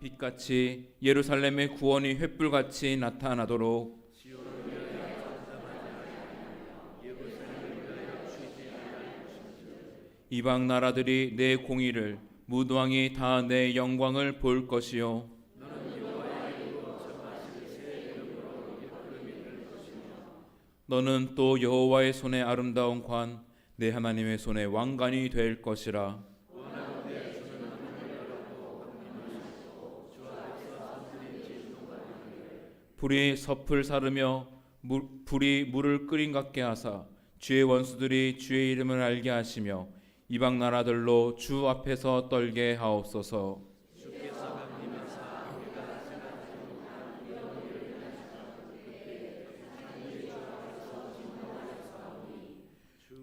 빛같이 예루살렘의 구원이 횃불같이 나타나도록 이방 나라들이 내 공의를 무도왕이 다 내 영광을 볼 것이요 너는 또 여호와의 손에 아름다운 관 내 하나님의 손에 왕관이 될 것이라. 불이 섭을 사르며 불이 물을 끓인 같게 하사 주의 원수들이 주의 이름을 알게 하시며 이방 나라들로 주 앞에서 떨게 하옵소서.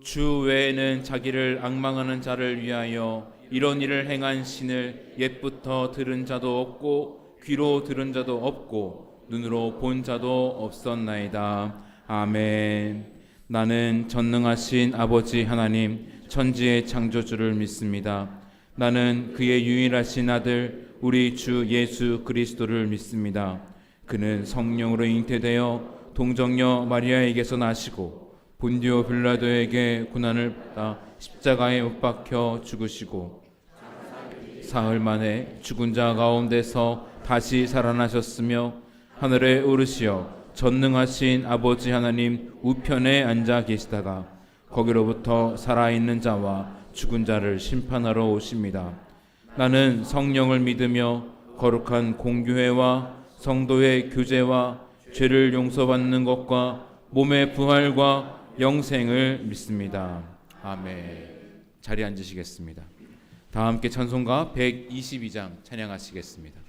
주 외에는 자기를 앙망하는 자를 위하여 이런 일을 행한 신을 옛부터 들은 자도 없고 귀로 들은 자도 없고 눈으로 본 자도 없었나이다. 아멘. 나는 전능하신 아버지 하나님 천지의 창조주를 믿습니다. 나는 그의 유일하신 아들 우리 주 예수 그리스도를 믿습니다. 그는 성령으로 잉태되어 동정녀 마리아에게서 나시고 본디오 빌라도에게 고난을 받아 십자가에 못 박혀 죽으시고 사흘 만에 죽은 자 가운데서 다시 살아나셨으며 하늘에 오르시어 전능하신 아버지 하나님 우편에 앉아 계시다가 거기로부터 살아있는 자와 죽은 자를 심판하러 오십니다. 나는 성령을 믿으며 거룩한 공교회와 성도의 교제와 죄를 용서받는 것과 몸의 부활과 영생을 믿습니다. 아멘. 자리에 앉으시겠습니다. 다 함께 찬송가 122장 찬양하시겠습니다.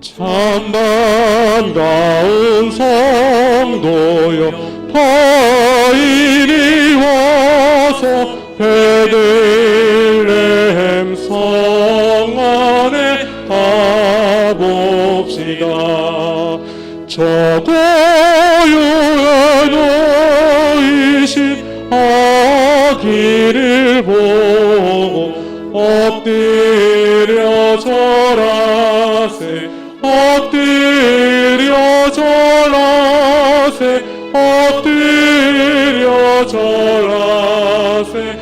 참 반가운 성도여 다 이리 와서 베들레헴 성 안에 가봅시다. 저 고요에 놓이신 아기를 보고 엎드려 절하세 엎드려 절하세 엎드려 절하세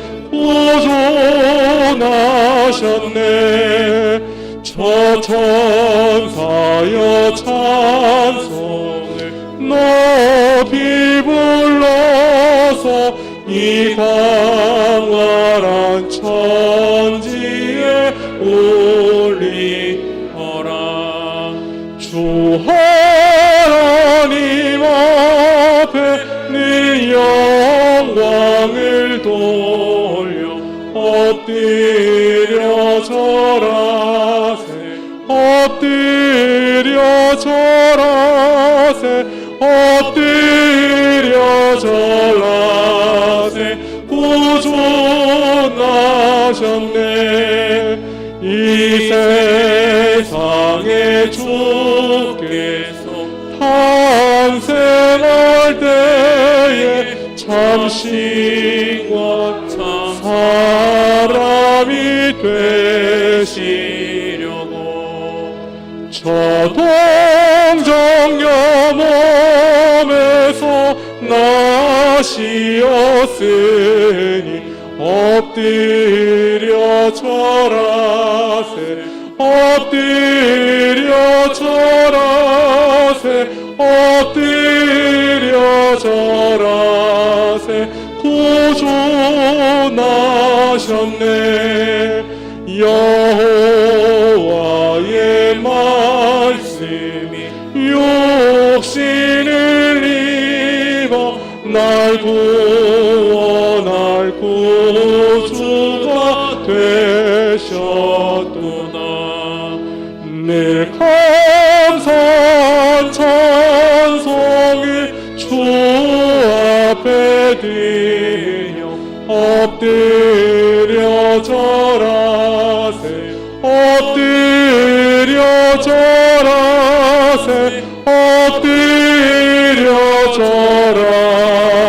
보존하셨네. 저 천사여 찬송을 높이 불러서 이 광활한 천지에 올리어라. 주 하나님 앞에 네 영광을 돌려 엎드려 절하세 엎드려 절하세 엎드려 절하세 구존하셨네. 이 세상에 주께서 탄생할 때에 참신과 참 사람이 되시려고 저 동정녀 몸에서 나시었으니 엎드려 절하세 엎드려 절하세 엎드려 절하세 구존하셨네. 여호와의 말씀이 육신을 입어 날 구원할 구주가 되셨도다. 늘 감사한 찬송을 주 앞에 드려 엎드려 절하세 엎드려 절하세 엎드려 절하세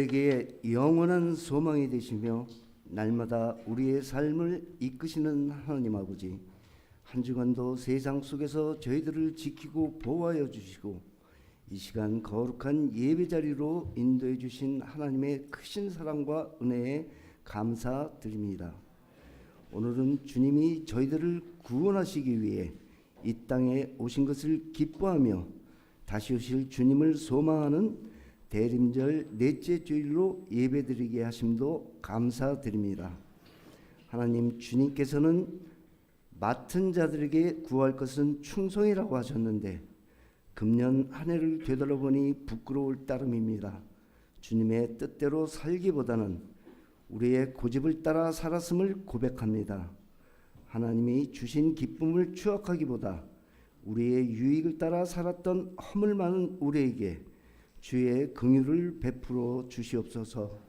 우리에게 영원한 소망이 되시며 날마다 우리의 삶을 이끄시는 하나님 아버지, 한 주간도 세상 속에서 저희들을 지키고 보호하여 주시고 이 시간 거룩한 예배 자리로 인도해 주신 하나님의 크신 사랑과 은혜에 감사드립니다. 오늘은 주님이 저희들을 구원하시기 위해 이 땅에 오신 것을 기뻐하며 다시 오실 주님을 소망하는 대림절 넷째 주일로 예배드리게 하심도 감사드립니다. 하나님, 주님께서는 맡은 자들에게 구할 것은 충성이라고 하셨는데 금년 한 해를 되돌아보니 부끄러울 따름입니다. 주님의 뜻대로 살기보다는 우리의 고집을 따라 살았음을 고백합니다. 하나님이 주신 기쁨을 추억하기보다 우리의 유익을 따라 살았던 허물 많은 우리에게 주의 긍휼을 베풀어 주시옵소서.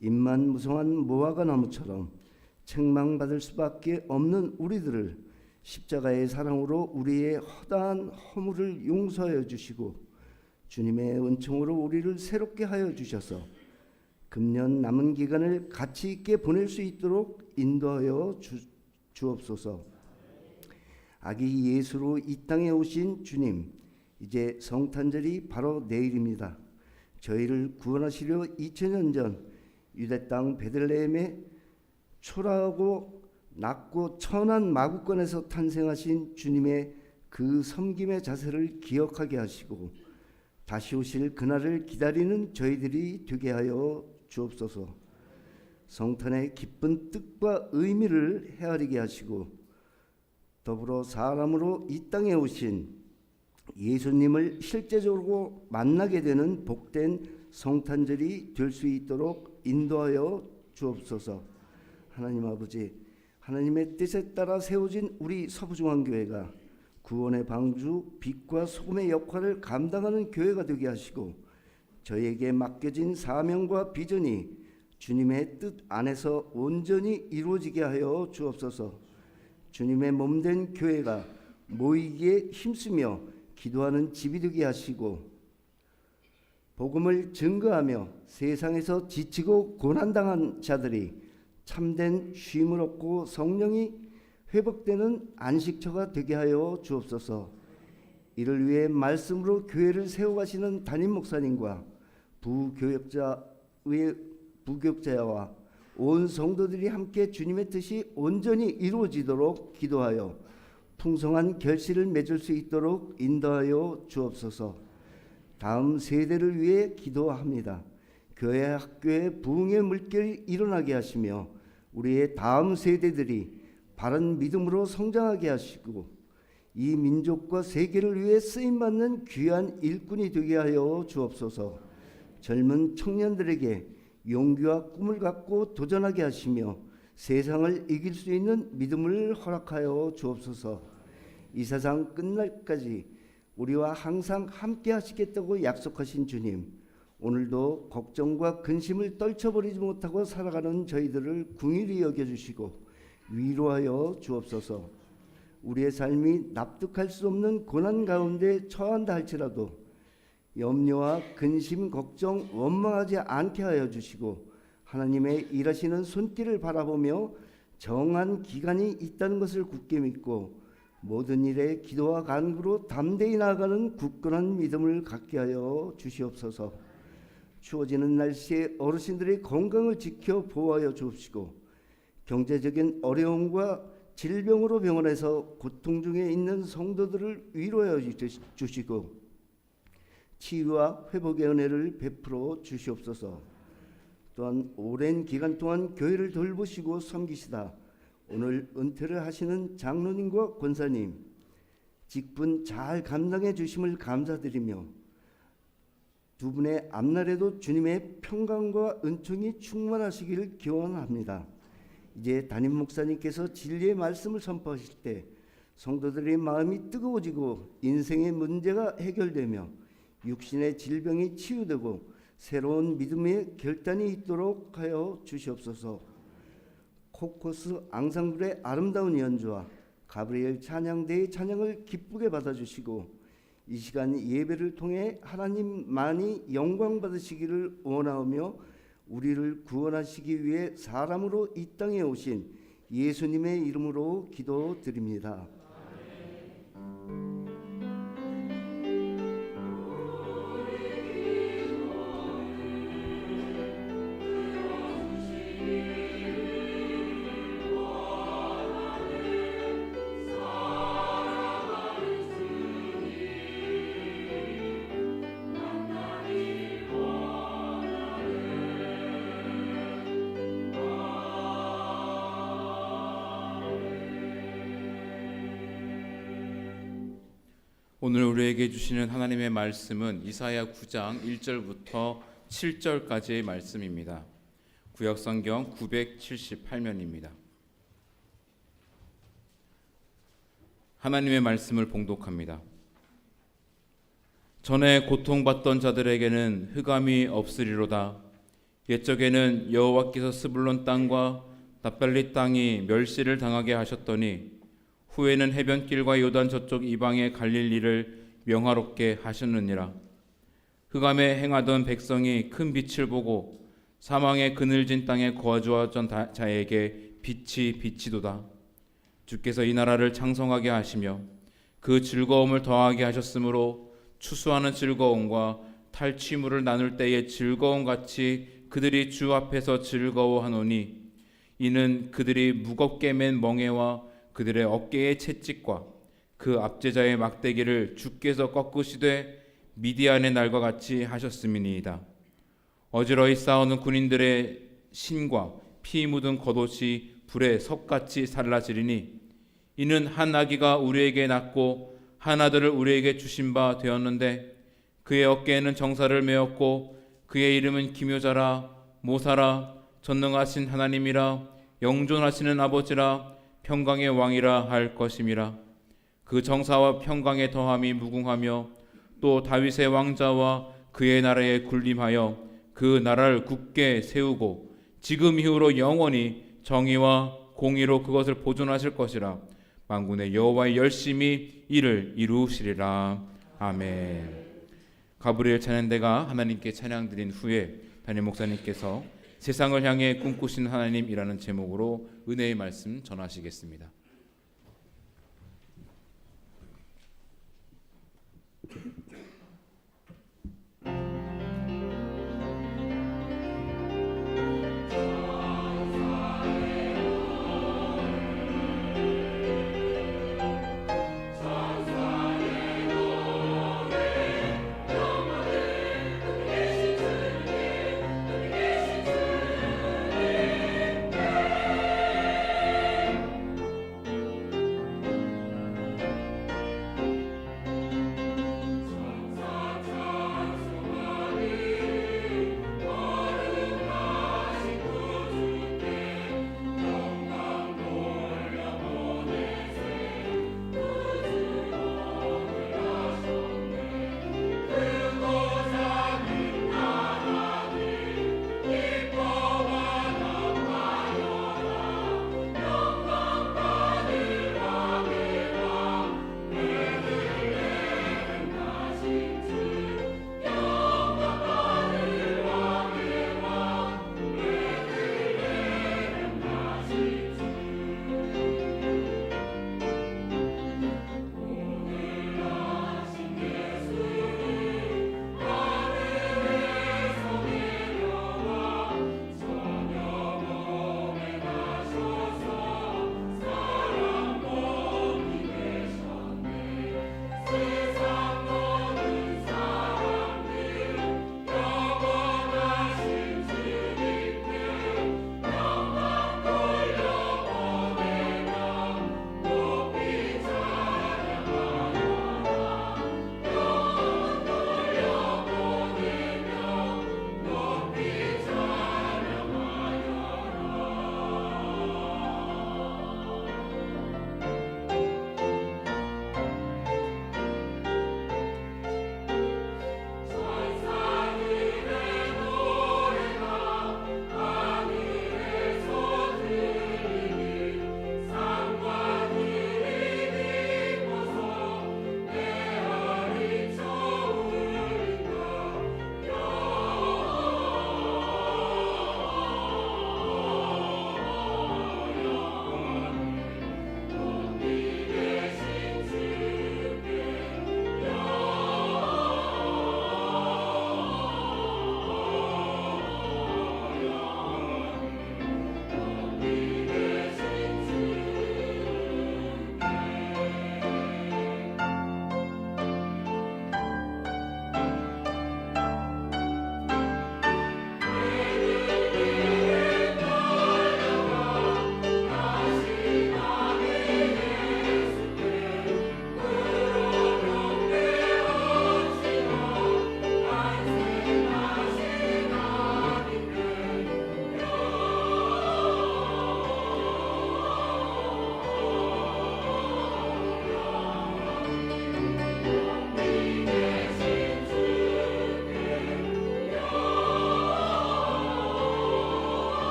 입만 무성한 무화과 나무처럼 책망받을 수밖에 없는 우리들을 십자가의 사랑으로 우리의 허다한 허물을 용서하여 주시고 주님의 은총으로 우리를 새롭게 하여 주셔서 금년 남은 기간을 가치 있게 보낼 수 있도록 인도하여 주옵소서. 아기 예수로 이 땅에 오신 주님, 이제 성탄절이 바로 내일입니다. 저희를 구원하시려 2000년 전 유대 땅 베들레헴에 초라하고 낮고 천한 마구간에서 탄생하신 주님의 그 섬김의 자세를 기억하게 하시고 다시 오실 그날을 기다리는 저희들이 되게 하여 주옵소서. 성탄의 기쁜 뜻과 의미를 헤아리게 하시고 더불어 사람으로 이 땅에 오신 예수님을 실제적으로 만나게 되는 복된 성탄절이 될 수 있도록 인도하여 주옵소서. 하나님 아버지, 하나님의 뜻에 따라 세워진 우리 서부중앙교회가 구원의 방주, 빛과 소금의 역할을 감당하는 교회가 되게 하시고 저희에게 맡겨진 사명과 비전이 주님의 뜻 안에서 온전히 이루어지게 하여 주옵소서. 주님의 몸된 교회가 모이기에 힘쓰며 기도하는 집이 되게 하시고 복음을 증거하며 세상에서 지치고 고난당한 자들이 참된 쉼을 얻고 성령이 회복되는 안식처가 되게 하여 주옵소서. 이를 위해 말씀으로 교회를 세워가시는 담임 목사님과 부교역자와 온 성도들이 함께 주님의 뜻이 온전히 이루어지도록 기도하여 풍성한 결실을 맺을 수 있도록 인도하여 주옵소서. 다음 세대를 위해 기도합니다. 교회 학교의 부흥의 물결이 일어나게 하시며 우리의 다음 세대들이 바른 믿음으로 성장하게 하시고 이 민족과 세계를 위해 쓰임받는 귀한 일꾼이 되게 하여 주옵소서. 젊은 청년들에게 용기와 꿈을 갖고 도전하게 하시며 세상을 이길 수 있는 믿음을 허락하여 주옵소서. 이 세상 끝날까지 우리와 항상 함께 하시겠다고 약속하신 주님, 오늘도 걱정과 근심을 떨쳐버리지 못하고 살아가는 저희들을 긍휼히 여겨주시고 위로하여 주옵소서. 우리의 삶이 납득할 수 없는 고난 가운데 처한다 할지라도 염려와 근심, 걱정, 원망하지 않게 하여 주시고 하나님의 일하시는 손길을 바라보며 정한 기간이 있다는 것을 굳게 믿고 모든 일에 기도와 간구로 담대히 나아가는 굳건한 믿음을 갖게 하여 주시옵소서. 추워지는 날씨에 어르신들의 건강을 지켜 보호하여 주옵시고 경제적인 어려움과 질병으로 병원에서 고통 중에 있는 성도들을 위로하여 주시고 치유와 회복의 은혜를 베풀어 주시옵소서. 또한 오랜 기간 동안 교회를 돌보시고 섬기시다 오늘 은퇴를 하시는 장로님과 권사님 직분 잘 감당해 주심을 감사드리며 두 분의 앞날에도 주님의 평강과 은총이 충만하시기를 기원합니다. 이제 담임 목사님께서 진리의 말씀을 선포하실 때 성도들의 마음이 뜨거워지고 인생의 문제가 해결되며 육신의 질병이 치유되고 새로운 믿음의 결단이 있도록 하여 주시옵소서. 코코스 앙상블의 아름다운 연주와 가브리엘 찬양대의 찬양을 기쁘게 받아주시고 이 시간 예배를 통해 하나님만이 영광 받으시기를 원하오며 우리를 구원하시기 위해 사람으로 이 땅에 오신 예수님의 이름으로 기도드립니다. 오늘 우리에게 주시는 하나님의 말씀은 이사야 9장 1절부터 7절까지의 말씀입니다. 구약성경 978면입니다. 하나님의 말씀을 봉독합니다. 전에 고통받던 자들에게는 흑암이 없으리로다. 옛적에는 여호와께서 스불론 땅과 납달리 땅이 멸시를 당하게 하셨더니 후에는 해변길과 요단 저쪽 이방에 갈릴 일을 명화롭게 하셨느니라. 흑암에 행하던 백성이 큰 빛을 보고 사망의 그늘진 땅에 거주하던 자에게 빛이 비치도다. 주께서 이 나라를 창성하게 하시며 그 즐거움을 더하게 하셨으므로 추수하는 즐거움과 탈취물을 나눌 때의 즐거움 같이 그들이 주 앞에서 즐거워하노니 이는 그들이 무겁게 맨 멍에와 그들의 어깨의 채찍과 그 압제자의 막대기를 주께서 꺾으시되 미디안의 날과 같이 하셨음이니이다. 어지러이 싸우는 군인들의 신과 피 묻은 겉옷이 불에 석같이 살라지리니 이는 한 아기가 우리에게 낳고 한 아들을 우리에게 주신 바 되었는데 그의 어깨에는 정사를 메었고 그의 이름은 기묘자라 모사라 전능하신 하나님이라 영존하시는 아버지라 평강의 왕이라 할 것임이라. 그 정사와 평강의 더함이 무궁하며 또 다윗의 왕자와 그의 나라에 군림하여 그 나라를 굳게 세우고 지금 이후로 영원히 정의와 공의로 그것을 보존하실 것이라. 만군의 여호와의 열심히 이를 이루시리라. 아멘. 가브리엘 찬양대가 하나님께 찬양 드린 후에 담임 목사님께서 세상을 향해 꿈꾸신 하나님이라는 제목으로 은혜의 말씀 전하시겠습니다.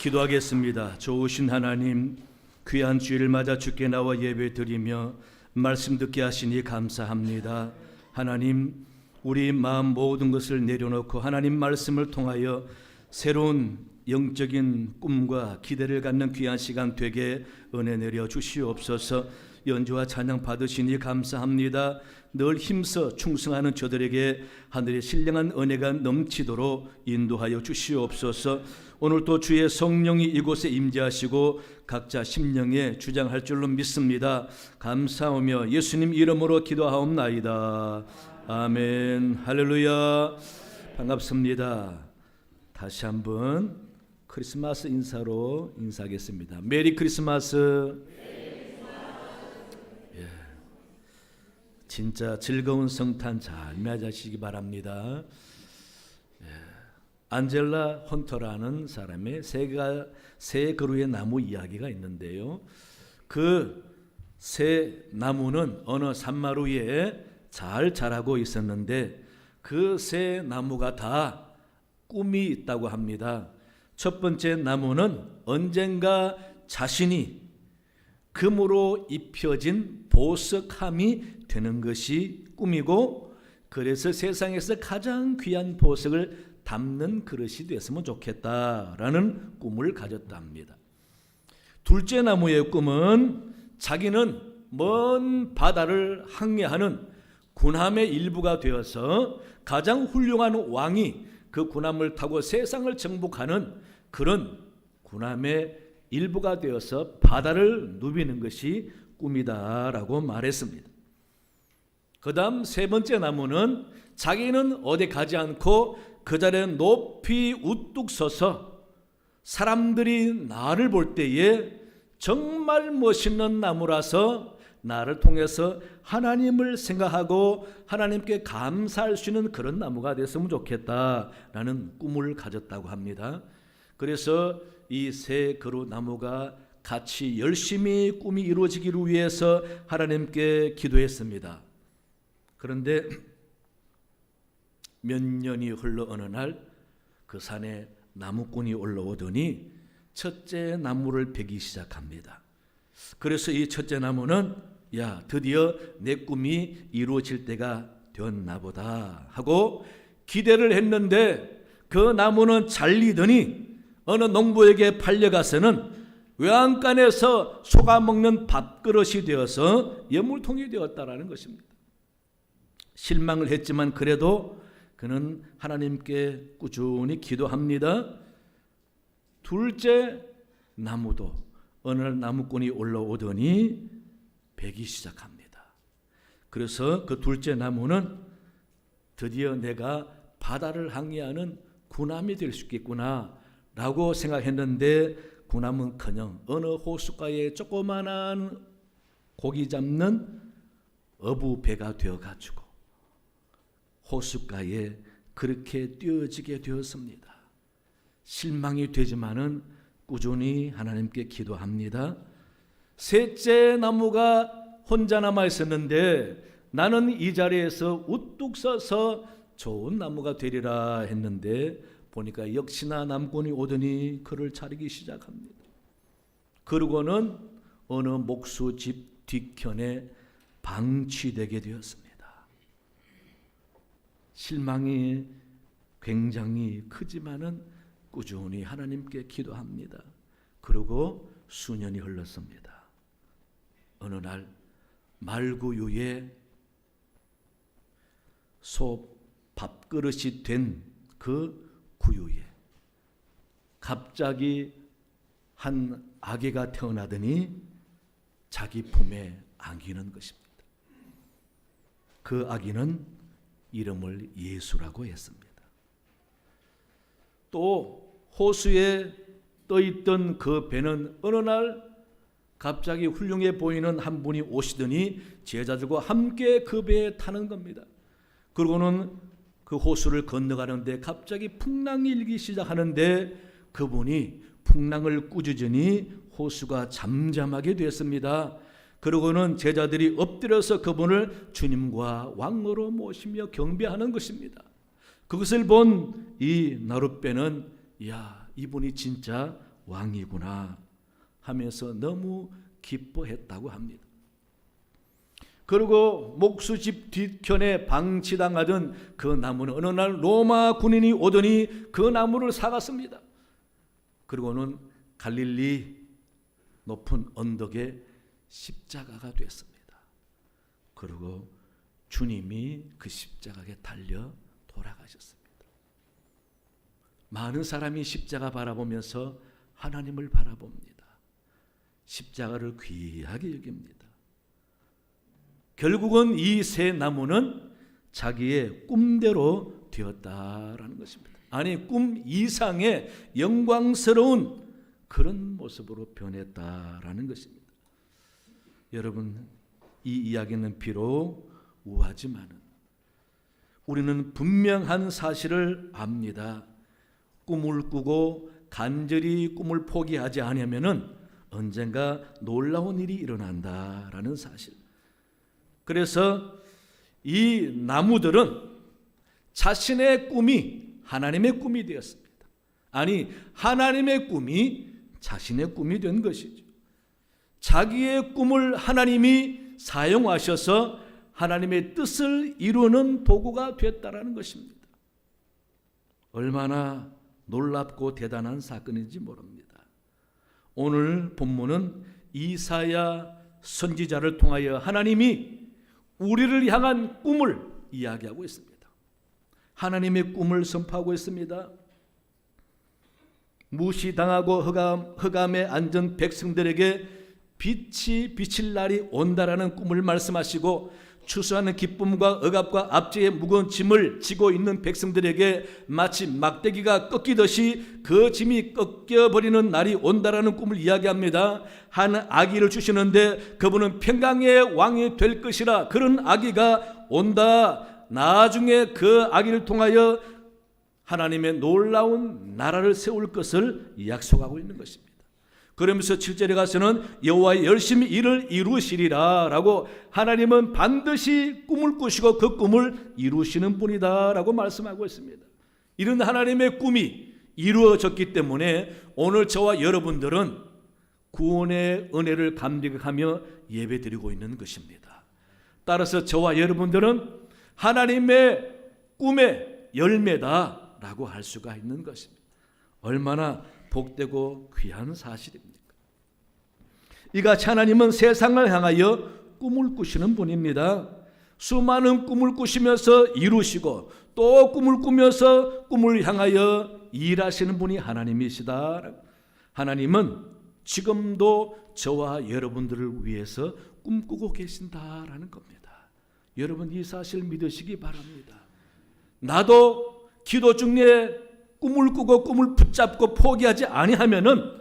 기도하겠습니다. 좋으신 하나님, 귀한 주일을 맞아 주께 나와 예배드리며 말씀 듣게 하시니 감사합니다. 하나님, 우리 마음 모든 것을 내려놓고 하나님 말씀을 통하여 새로운 영적인 꿈과 기대를 갖는 귀한 시간 되게 은혜 내려 주시옵소서. 연주와 찬양 받으시니 감사합니다. 늘 힘써 충성하는 저들에게 하늘의 신령한 은혜가 넘치도록 인도하여 주시옵소서. 오늘도 주의 성령이 이곳에 임재하시고 각자 심령에 주장할 줄로 믿습니다. 감사하며 예수님 이름으로 기도하옵나이다. 아멘. 할렐루야. 반갑습니다. 다시 한번 크리스마스 인사로 인사하겠습니다. 메리 크리스마스. 진짜 즐거운 성탄 잘 맞으시기 바랍니다. 안젤라 헌터라는 사람의 새 그루의 나무 이야기가 있는데요. 그 새 나무는 어느 산마루 위에 잘 자라고 있었는데 그 새 나무가 다 꿈이 있다고 합니다. 첫 번째 나무는 언젠가 자신이 금으로 입혀진 보석함이 되는 것이 꿈이고, 그래서 세상에서 가장 귀한 보석을 담는 그릇이 됐으면 좋겠다라는 꿈을 가졌답니다. 둘째 나무의 꿈은 자기는 먼 바다를 항해하는 군함의 일부가 되어서 가장 훌륭한 왕이 그 군함을 타고 세상을 정복하는 그런 군함의 일부가 되어서 바다를 누비는 것이 꿈이다라고 말했습니다. 그 다음 세 번째 나무는 자기는 어디 가지 않고 그 자리에 높이 우뚝 서서 사람들이 나를 볼 때에 정말 멋있는 나무라서 나를 통해서 하나님을 생각하고 하나님께 감사할 수 있는 그런 나무가 됐으면 좋겠다라는 꿈을 가졌다고 합니다. 그래서 이 새 그루 나무가 같이 열심히 꿈이 이루어지기를 위해서 하나님께 기도했습니다. 그런데 몇 년이 흘러 어느 날 그 산에 나무꾼이 올라오더니 첫째 나무를 베기 시작합니다. 그래서 이 첫째 나무는 야, 드디어 내 꿈이 이루어질 때가 되었나 보다 하고 기대를 했는데 그 나무는 잘리더니 어느 농부에게 팔려가서는 외양간에서 소가 먹는 밥그릇이 되어서 예물통이 되었다라는 것입니다. 실망을 했지만 그래도 그는 하나님께 꾸준히 기도합니다. 둘째 나무도 어느 날 나무꾼이 올라오더니 베기 시작합니다. 그래서 그 둘째 나무는 드디어 내가 바다를 항해하는 군함이 될 수 있겠구나 라고 생각했는데 군함은커녕 어느 호숫가에 조그만한 고기 잡는 어부배가 되어가지고 호숫가에 그렇게 뛰어지게 되었습니다. 실망이 되지만은 꾸준히 하나님께 기도합니다. 셋째 나무가 혼자 남아 있었는데 나는 이 자리에서 우뚝 서서 좋은 나무가 되리라 했는데 보니까 역시나 남꾼이 오더니 그를 차리기 시작합니다. 그러고는 어느 목수집 뒤편에 방치되게 되었습니다. 실망이 굉장히 크지만은 꾸준히 하나님께 기도합니다. 그리고 수년이 흘렀습니다. 어느 날 말구유에 소 밥그릇이 된 그 구유에 갑자기 한 아기가 태어나더니 자기 품에 안기는 것입니다. 그 아기는 이름을 예수라고 했습니다. 또 호수에 떠있던 그 배는 어느 날 갑자기 훌륭해 보이는 한 분이 오시더니 제자들과 함께 그 배에 타는 겁니다. 그러고는 그 호수를 건너가는데 갑자기 풍랑이 일기 시작하는데 그분이 풍랑을 꾸짖으니 호수가 잠잠하게 됐습니다. 그러고는 제자들이 엎드려서 그분을 주님과 왕으로 모시며 경배하는 것입니다. 그것을 본 이 나룻배는 야, 이분이 진짜 왕이구나 하면서 너무 기뻐했다고 합니다. 그리고 목수집 뒤편에 방치당하던 그 나무는 어느 날 로마 군인이 오더니 그 나무를 사갔습니다. 그리고는 갈릴리 높은 언덕에 십자가가 됐습니다. 그리고 주님이 그 십자가에 달려 돌아가셨습니다. 많은 사람이 십자가 바라보면서 하나님을 바라봅니다. 십자가를 귀하게 여깁니다. 결국은 이 새 나무는 자기의 꿈대로 되었다라는 것입니다. 아니, 꿈 이상의 영광스러운 그런 모습으로 변했다라는 것입니다. 여러분, 이 이야기는 비록 우아하지만 우리는 분명한 사실을 압니다. 꿈을 꾸고 간절히 꿈을 포기하지 않으면은 언젠가 놀라운 일이 일어난다라는 사실. 그래서 이 나무들은 자신의 꿈이 하나님의 꿈이 되었습니다. 아니, 하나님의 꿈이 자신의 꿈이 된 것이죠. 자기의 꿈을 하나님이 사용하셔서 하나님의 뜻을 이루는 도구가 됐다라는 것입니다. 얼마나 놀랍고 대단한 사건인지 모릅니다. 오늘 본문은 이사야 선지자를 통하여 하나님이 우리를 향한 꿈을 이야기하고 있습니다. 하나님의 꿈을 선포하고 있습니다. 무시당하고 흑암에 앉은 백성들에게 빛이 비칠 날이 온다라는 꿈을 말씀하시고 추수하는 기쁨과 억압과 압제의 무거운 짐을 지고 있는 백성들에게 마치 막대기가 꺾이듯이 그 짐이 꺾여버리는 날이 온다라는 꿈을 이야기합니다. 한 아기를 주시는데 그분은 평강의 왕이 될 것이라, 그런 아기가 온다. 나중에 그 아기를 통하여 하나님의 놀라운 나라를 세울 것을 약속하고 있는 것입니다. 그러면서 7절에 가서는 여호와의 열심히 일을 이루시리라 라고, 하나님은 반드시 꿈을 꾸시고 그 꿈을 이루시는 분이다 라고 말씀하고 있습니다. 이런 하나님의 꿈이 이루어졌기 때문에 오늘 저와 여러분들은 구원의 은혜를 감격하며 예배드리고 있는 것입니다. 따라서 저와 여러분들은 하나님의 꿈의 열매다 라고 할 수가 있는 것입니다. 얼마나 복되고 귀한 사실입니까? 이같이 하나님은 세상을 향하여 꿈을 꾸시는 분입니다. 수많은 꿈을 꾸시면서 이루시고 또 꿈을 꾸면서 꿈을 향하여 일하시는 분이 하나님이시다. 하나님은 지금도 저와 여러분들을 위해서 꿈꾸고 계신다라는 겁니다. 여러분, 이 사실 믿으시기 바랍니다. 나도 기도 중에 꿈을 꾸고 꿈을 붙잡고 포기하지 아니하면은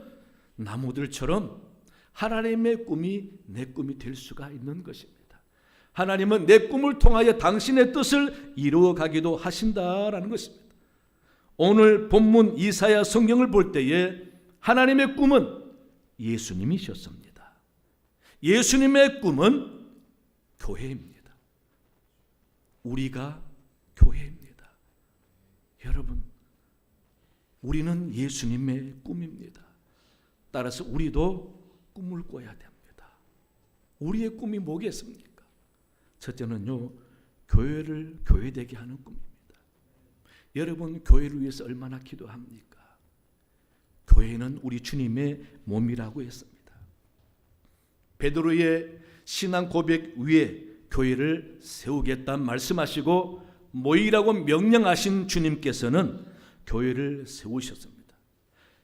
나무들처럼 하나님의 꿈이 내 꿈이 될 수가 있는 것입니다. 하나님은 내 꿈을 통하여 당신의 뜻을 이루어가기도 하신다라는 것입니다. 오늘 본문 이사야 성경을 볼 때에 하나님의 꿈은 예수님이셨습니다. 예수님의 꿈은 교회입니다. 우리가 교회입니다. 여러분, 우리는 예수님의 꿈입니다. 따라서 우리도 꿈을 꿔야 됩니다. 우리의 꿈이 뭐겠습니까? 첫째는요, 교회를 교회되게 하는 꿈입니다. 여러분, 교회를 위해서 얼마나 기도합니까? 교회는 우리 주님의 몸이라고 했습니다. 베드로의 신앙 고백 위에 교회를 세우겠다 말씀하시고 모이라고 명령하신 주님께서는 교회를 세우셨습니다.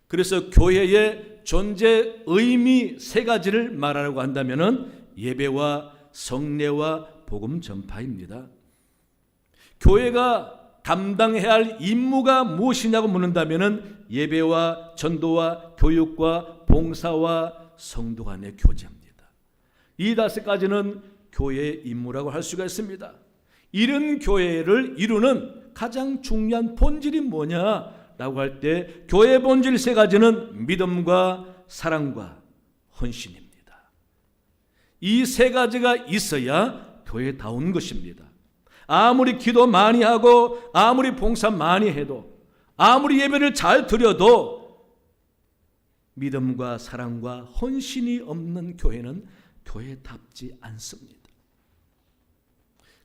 그래서 교회의 존재 의미 세 가지를 말하라고 한다면은 예배와 성례와 복음 전파입니다. 교회가 담당해야 할 임무가 무엇이냐고 묻는다면은 예배와 전도와 교육과 봉사와 성도 간의 교제입니다. 이 5가지는 교회의 임무라고 할 수가 있습니다. 이런 교회를 이루는 가장 중요한 본질이 뭐냐라고 할 때 교회의 본질 3가지는 믿음과 사랑과 헌신입니다. 이 3가지가 있어야 교회다운 것입니다. 아무리 기도 많이 하고 아무리 봉사 많이 해도 아무리 예배를 잘 드려도 믿음과 사랑과 헌신이 없는 교회는 교회답지 않습니다.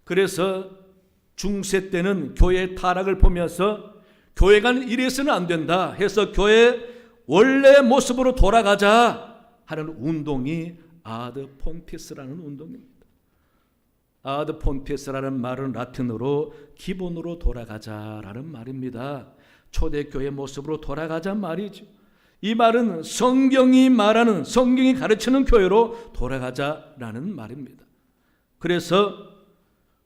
그래서 중세 때는 교회의 타락을 보면서 교회가 이래서는 안 된다 해서 교회 원래 모습으로 돌아가자 하는 운동이 아드 폰티스라는 운동입니다. 아드 폰티스라는 말은 라틴어로 기본으로 돌아가자라는 말입니다. 초대교회 모습으로 돌아가자 말이죠. 이 말은 성경이 말하는, 성경이 가르치는 교회로 돌아가자라는 말입니다. 그래서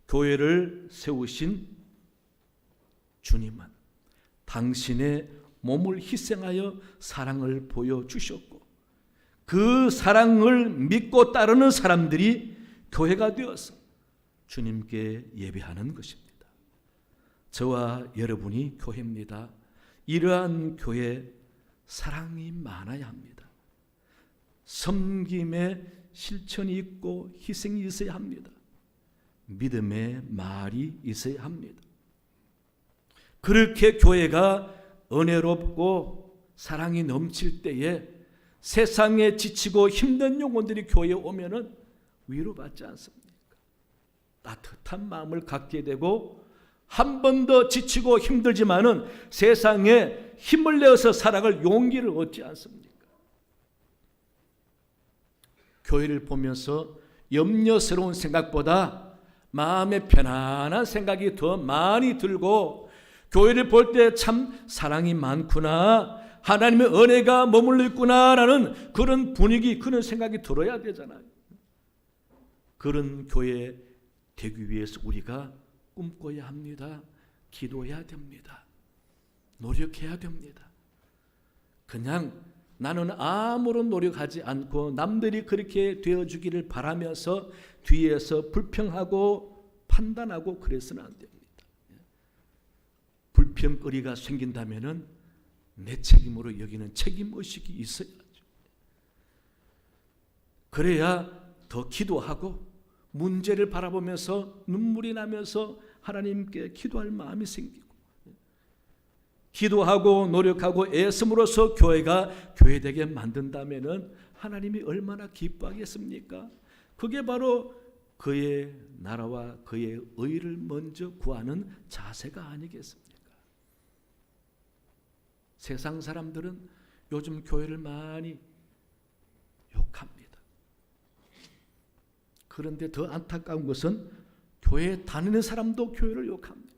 교회를 세우신 주님은 당신의 몸을 희생하여 사랑을 보여주셨고 그 사랑을 믿고 따르는 사람들이 교회가 되어서 주님께 예배하는 것입니다. 저와 여러분이 교회입니다. 이러한 교회 사랑이 많아야 합니다. 섬김의 실천이 있고 희생이 있어야 합니다. 믿음의 말이 있어야 합니다. 그렇게 교회가 은혜롭고 사랑이 넘칠 때에 세상에 지치고 힘든 영혼들이 교회에 오면은 위로받지 않습니까? 따뜻한 마음을 갖게 되고 한 번 더 지치고 힘들지만은 세상에 힘을 내어서 살아갈 용기를 얻지 않습니까? 교회를 보면서 염려스러운 생각보다 마음에 편안한 생각이 더 많이 들고 교회를 볼 때 참 사랑이 많구나, 하나님의 은혜가 머물러 있구나라는 그런 분위기, 그런 생각이 들어야 되잖아요. 그런 교회 되기 위해서 우리가 꿈꿔야 합니다. 기도해야 됩니다. 노력해야 됩니다. 그냥 나는 아무런 노력하지 않고 남들이 그렇게 되어주기를 바라면서 뒤에서 불평하고 판단하고 그래서는 안 됩니다. 불평거리가 생긴다면은 내 책임으로 여기는 책임의식이 있어야죠. 그래야 더 기도하고 문제를 바라보면서 눈물이 나면서 하나님께 기도할 마음이 생기고 기도하고 노력하고 애씀으로써 교회가 교회되게 만든다면은 하나님이 얼마나 기뻐하겠습니까? 그게 바로 그의 나라와 그의 의를 먼저 구하는 자세가 아니겠습니까? 세상 사람들은 요즘 교회를 많이 욕합니다. 그런데 더 안타까운 것은 교회에 다니는 사람도 교회를 욕합니다.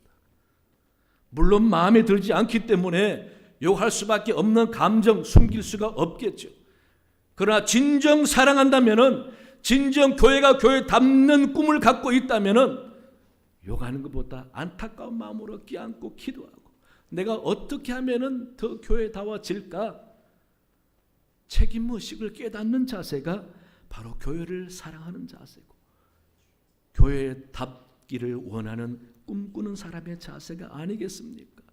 물론 마음에 들지 않기 때문에 욕할 수밖에 없는 감정 숨길 수가 없겠죠. 그러나 진정 사랑한다면은, 진정 교회가 교회 닮는 꿈을 갖고 있다면은 욕하는 것보다 안타까운 마음으로 껴안고 기도하고 내가 어떻게 하면은 더 교회다워질까? 책임의식을 깨닫는 자세가 바로 교회를 사랑하는 자세고 교회답기를 원하는 꿈꾸는 사람의 자세가 아니겠습니까?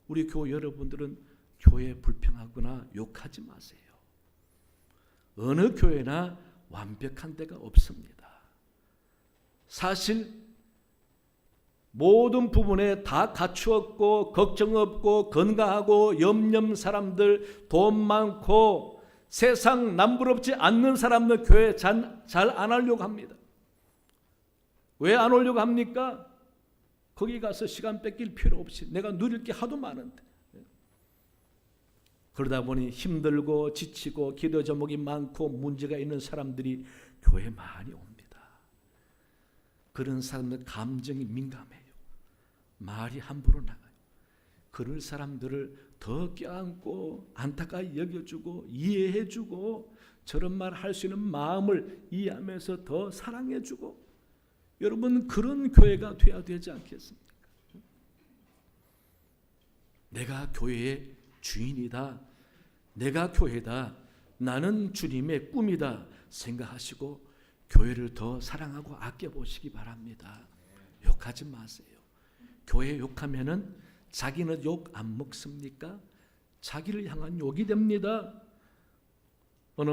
우리 교회 여러분들은 교회 불평하거나 욕하지 마세요. 어느 교회나 완벽한 데가 없습니다. 사실 모든 부분에 다 갖추었고 걱정 없고 건강하고 염려 사람들, 돈 많고 세상 남부럽지 않는 사람들 교회 잘 안 하려고 합니다. 왜 안 오려고 합니까? 거기 가서 시간 뺏길 필요 없이 내가 누릴 게 하도 많은데. 그러다 보니 힘들고 지치고 기도 제목이 많고 문제가 있는 사람들이 교회에 많이 옵니다. 그런 사람들 감정이 민감해요. 말이 함부로 나가요. 그런 사람들을 더 껴안고 안타까이 여겨주고 이해해주고 저런 말 할 수 있는 마음을 이해하면서 더 사랑해주고 여러분 그런 교회가 되어야 되지 않겠습니까? 내가 교회의 주인이다. 내가 교회다. 나는 주님의 꿈이다. 생각하시고 교회를 더 사랑하고 아껴보시기 바랍니다. 욕하지 마세요. 교회 욕하면은 자기는 욕 안 먹습니까? 자기를 향한 욕이 됩니다. 어느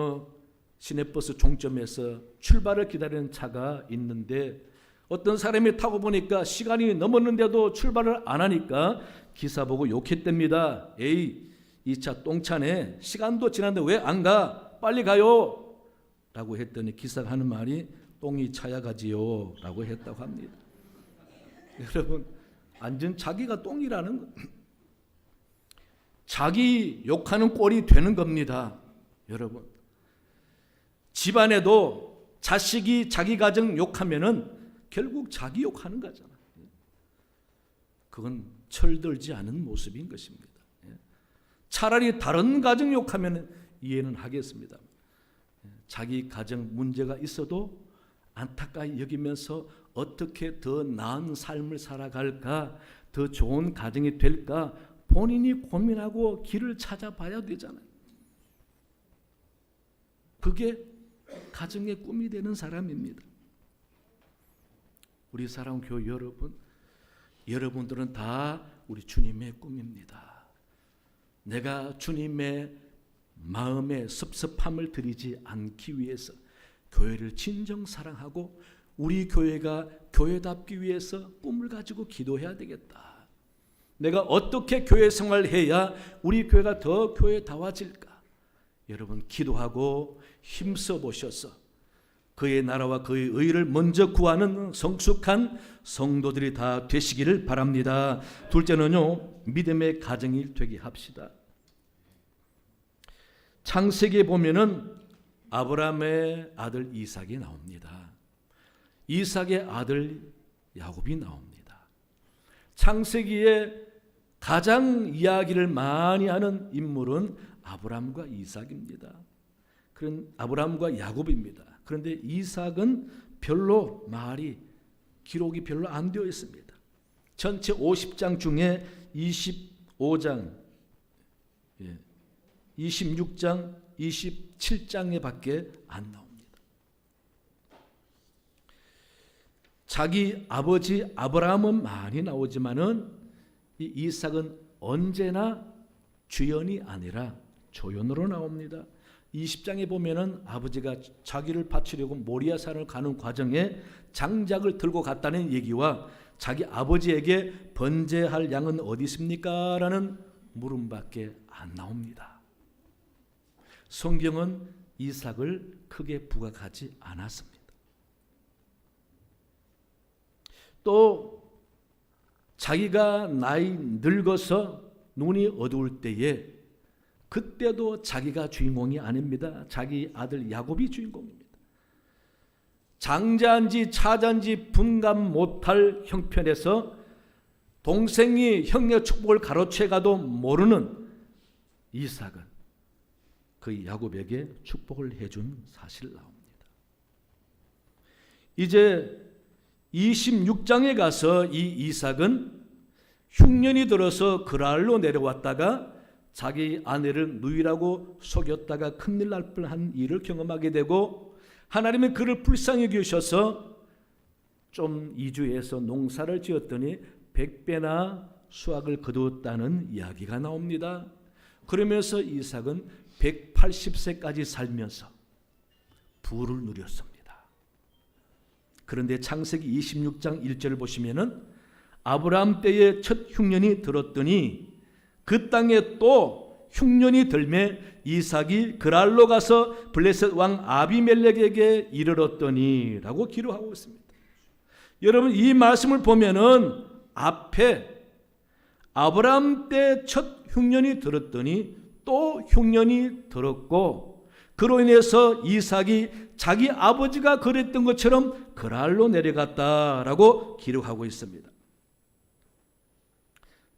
시내버스 종점에서 출발을 기다리는 차가 있는데 어떤 사람이 타고 보니까 시간이 넘었는데도 출발을 안 하니까 기사 보고 욕했답니다. 에이, 2차 똥차네. 시간도 지났는데 왜 안 가? 빨리 가요. 라고 했더니 기사가 하는 말이 똥이 차야 가지요. 라고 했다고 합니다. 여러분, 완전 자기가 똥이라는 거. 자기 욕하는 꼴이 되는 겁니다. 여러분, 집안에도 자식이 자기 가정 욕하면은 결국 자기 욕하는 거잖아. 그건 철들지 않은 모습인 것입니다. 차라리 다른 가정 욕하면 이해는 하겠습니다. 자기 가정 문제가 있어도 안타까이 여기면서 어떻게 더 나은 삶을 살아갈까, 더 좋은 가정이 될까 본인이 고민하고 길을 찾아봐야 되잖아요. 그게 가정의 꿈이 되는 사람입니다. 우리 사랑하는 교회 여러분, 여러분들은 다 우리 주님의 꿈입니다. 내가 주님의 마음에 섭섭함을 드리지 않기 위해서 교회를 진정 사랑하고 우리 교회가 교회답기 위해서 꿈을 가지고 기도해야 되겠다. 내가 어떻게 교회 생활을 해야 우리 교회가 더 교회다워질까? 여러분, 기도하고 힘써 보셔서 그의 나라와 그의 의를 먼저 구하는 성숙한 성도들이 다 되시기를 바랍니다. 둘째는요, 믿음의 가정이 되게 합시다. 창세기에 보면은 아브라함의 아들 이삭이 나옵니다. 이삭의 아들 야곱이 나옵니다. 창세기에 가장 이야기를 많이 하는 인물은 아브라함과 이삭입니다. 그런 아브라함과 야곱입니다. 그런데 이삭은 별로 말이 기록이 별로 안 되어 있습니다. 전체 50장 중에 25장, 26장, 27장에 밖에 안 나옵니다. 자기 아버지 아브라함은 많이 나오지만은 이 이삭은 언제나 주연이 아니라 조연으로 나옵니다. 20장에 보면은 아버지가 자기를 바치려고 모리아산을 가는 과정에 장작을 들고 갔다는 얘기와 자기 아버지에게 번제할 양은 어디 있습니까? 라는 물음밖에 안 나옵니다. 성경은 이삭을 크게 부각하지 않았습니다. 또 자기가 나이 늙어서 눈이 어두울 때에 그때도 자기가 주인공이 아닙니다. 자기 아들 야곱이 주인공입니다. 장자인지 차자인지 분간 못할 형편에서 동생이 형의 축복을 가로채 가도 모르는 이삭은 그 야곱에게 축복을 해준 사실이 나옵니다. 이제 26장에 가서 이 이삭은 흉년이 들어서 그랄로 내려왔다가 자기 아내를 누이라고 속였다가 큰일 날 뻔한 일을 경험하게 되고 하나님은 그를 불쌍히 여기셔서 좀 이주해서 농사를 지었더니 100배나 수확을 거두었다는 이야기가 나옵니다. 그러면서 이삭은 180세까지 살면서 부를 누렸습니다. 그런데 창세기 26장 1절을 보시면은 아브라함 때에 첫 흉년이 들었더니 그 땅에 또 흉년이 들매 이삭이 그랄로 가서 블레셋 왕 아비멜렉에게 이르렀더니 라고 기록하고 있습니다. 여러분, 이 말씀을 보면은 앞에 아브라함 때 첫 흉년이 들었더니 또 흉년이 들었고 그로 인해서 이삭이 자기 아버지가 그랬던 것처럼 그랄로 내려갔다라고 기록하고 있습니다.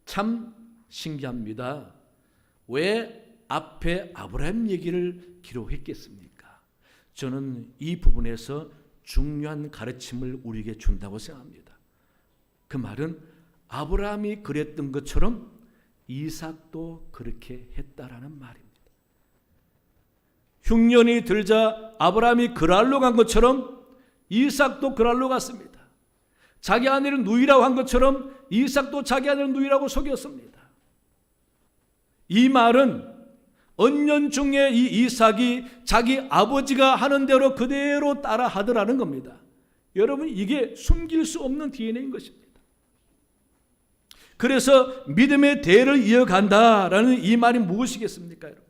참 신기합니다. 왜 앞에 아브라함 얘기를 기록했겠습니까? 저는 이 부분에서 중요한 가르침을 우리에게 준다고 생각합니다. 그 말은 아브라함이 그랬던 것처럼 이삭도 그렇게 했다라는 말입니다. 흉년이 들자 아브라함이 그랄로 간 것처럼 이삭도 그랄로 갔습니다. 자기 아내를 누이라고 한 것처럼 이삭도 자기 아내를 누이라고 속였습니다. 이 말은 언년중에 이 이삭이 자기 아버지가 하는 대로 그대로 따라 하더라는 겁니다. 여러분, 이게 숨길 수 없는 DNA인 것입니다. 그래서 믿음의 대를 이어간다라는 이 말이 무엇이겠습니까? 여러분?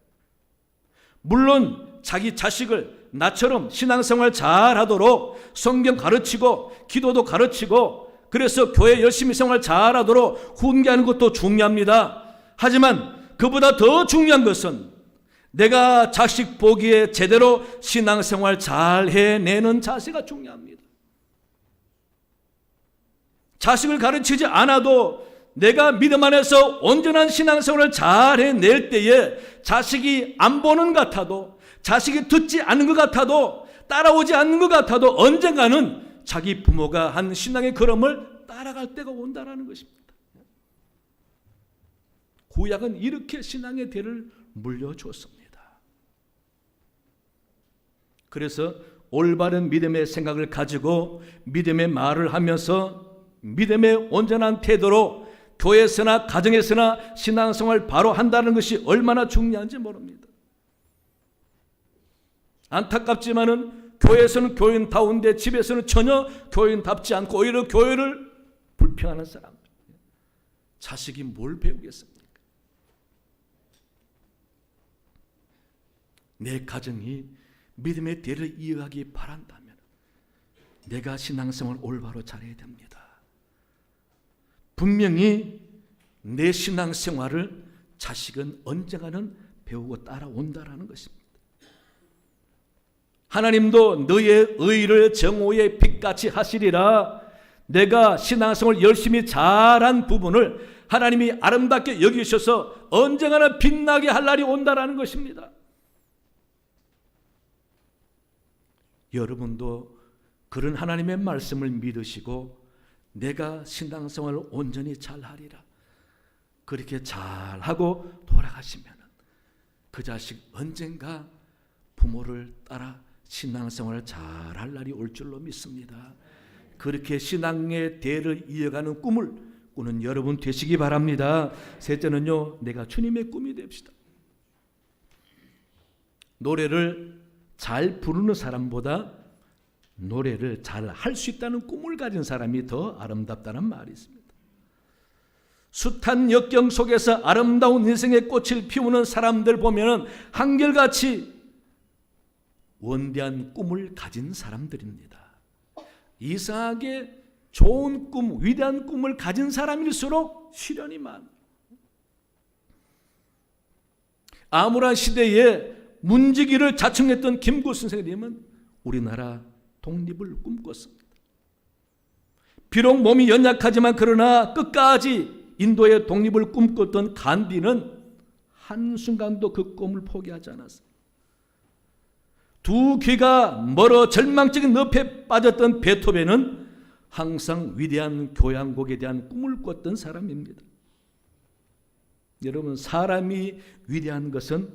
물론 자기 자식을 나처럼 신앙생활 잘하도록 성경 가르치고 기도도 가르치고 그래서 교회 열심히 생활 잘하도록 훈계하는 것도 중요합니다. 하지만 그보다 더 중요한 것은 내가 자식 보기에 제대로 신앙생활 잘 해내는 자세가 중요합니다. 자식을 가르치지 않아도 내가 믿음 안에서 온전한 신앙생활을 잘 해낼 때에 자식이 안 보는 것 같아도 자식이 듣지 않는 것 같아도 따라오지 않는 것 같아도 언젠가는 자기 부모가 한 신앙의 걸음을 따라갈 때가 온다라는 것입니다. 구약은 이렇게 신앙의 대를 물려줬습니다. 그래서 올바른 믿음의 생각을 가지고 믿음의 말을 하면서 믿음의 온전한 태도로 교회에서나 가정에서나 신앙생활을 바로 한다는 것이 얼마나 중요한지 모릅니다. 안타깝지만은 교회에서는 교인다운데 집에서는 전혀 교인답지 않고 오히려 교회를 불평하는 사람들. 자식이 뭘 배우겠습니까? 내 가정이 믿음의 대를 이어가기 바란다면 내가 신앙생활을 올바로 잘해야 됩니다. 분명히 내 신앙생활을 자식은 언젠가는 배우고 따라온다라는 것입니다. 하나님도 너의 의를 정오의 빛같이 하시리라. 내가 신앙생활을 열심히 잘한 부분을 하나님이 아름답게 여기셔서 언젠가는 빛나게 할 날이 온다라는 것입니다. 여러분도 그런 하나님의 말씀을 믿으시고 내가 신앙생활을 온전히 잘하리라 그렇게 잘하고 돌아가시면 그 자식 언젠가 부모를 따라 신앙생활을 잘할 날이 올 줄로 믿습니다. 그렇게 신앙의 대를 이어가는 꿈을 꾸는 여러분 되시기 바랍니다. 셋째는요, 내가 주님의 꿈이 됩시다. 노래를 잘 부르는 사람보다 노래를 잘 할 수 있다는 꿈을 가진 사람이 더 아름답다는 말이 있습니다. 숱한 역경 속에서 아름다운 인생의 꽃을 피우는 사람들 보면 한결같이 원대한 꿈을 가진 사람들입니다. 이상하게 좋은 꿈, 위대한 꿈을 가진 사람일수록 시련이 많아요. 암울한 시대에 문지기를 자청했던 김구 선생님은 우리나라 독립을 꿈꿨습니다. 비록 몸이 연약하지만 그러나 끝까지 인도의 독립을 꿈꿨던 간디는 한순간도 그 꿈을 포기하지 않았습니다. 두 귀가 멀어 절망적인 늪에 빠졌던 베토벤은 항상 위대한 교향곡에 대한 꿈을 꿨던 사람입니다. 여러분, 사람이 위대한 것은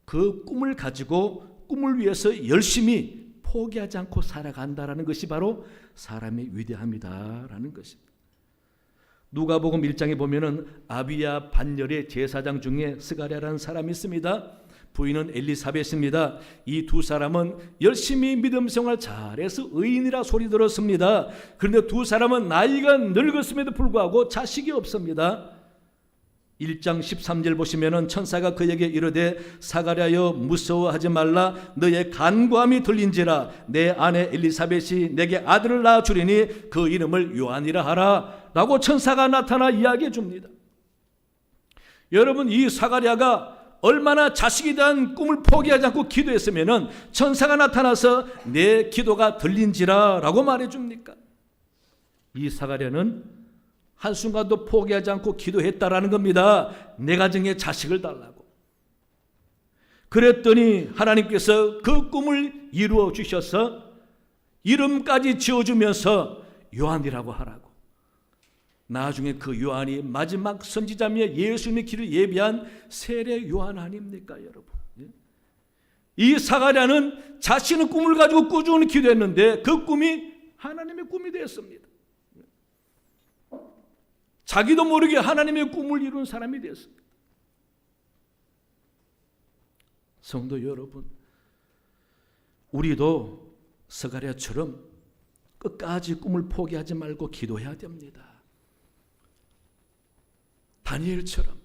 그 꿈을 가지고 꿈을 위해서 열심히 포기하지 않고 살아간다라는 것이 바로 사람의 위대함이다라는 것입니다. 누가복음 1장에 보면은 아비야 반열의 제사장 중에 스가랴라는 사람이 있습니다. 부인은 엘리사벳입니다. 이 두 사람은 열심히 믿음 생활 잘해서 의인이라 소리 들었습니다. 그런데 두 사람은 나이가 늙었음에도 불구하고 자식이 없습니다. 1장 13절 보시면은 천사가 그에게 이르되 사가랴여 무서워하지 말라. 너의 간구함이 들린지라. 내 아내 엘리사벳이 내게 아들을 낳아 주리니 그 이름을 요한이라 하라 라고 천사가 나타나 이야기해 줍니다. 여러분, 이 사가랴가 얼마나 자식에 대한 꿈을 포기하지 않고 기도했으면은 천사가 나타나서 내 기도가 들린지라 라고 말해 줍니까? 이 사가랴는 한순간도 포기하지 않고 기도했다라는 겁니다. 내 가정에 자식을 달라고. 그랬더니 하나님께서 그 꿈을 이루어 주셔서 이름까지 지어주면서 요한이라고 하라고. 나중에 그 요한이 마지막 선지자며 예수님의 길을 예비한 세례 요한 아닙니까, 여러분? 이 사가랴는 자신의 꿈을 가지고 꾸준히 기도했는데 그 꿈이 하나님의 꿈이 되었습니다. 자기도 모르게 하나님의 꿈을 이룬 사람이 되었습니다. 성도 여러분, 우리도 스가랴처럼 끝까지 꿈을 포기하지 말고 기도해야 됩니다. 다니엘처럼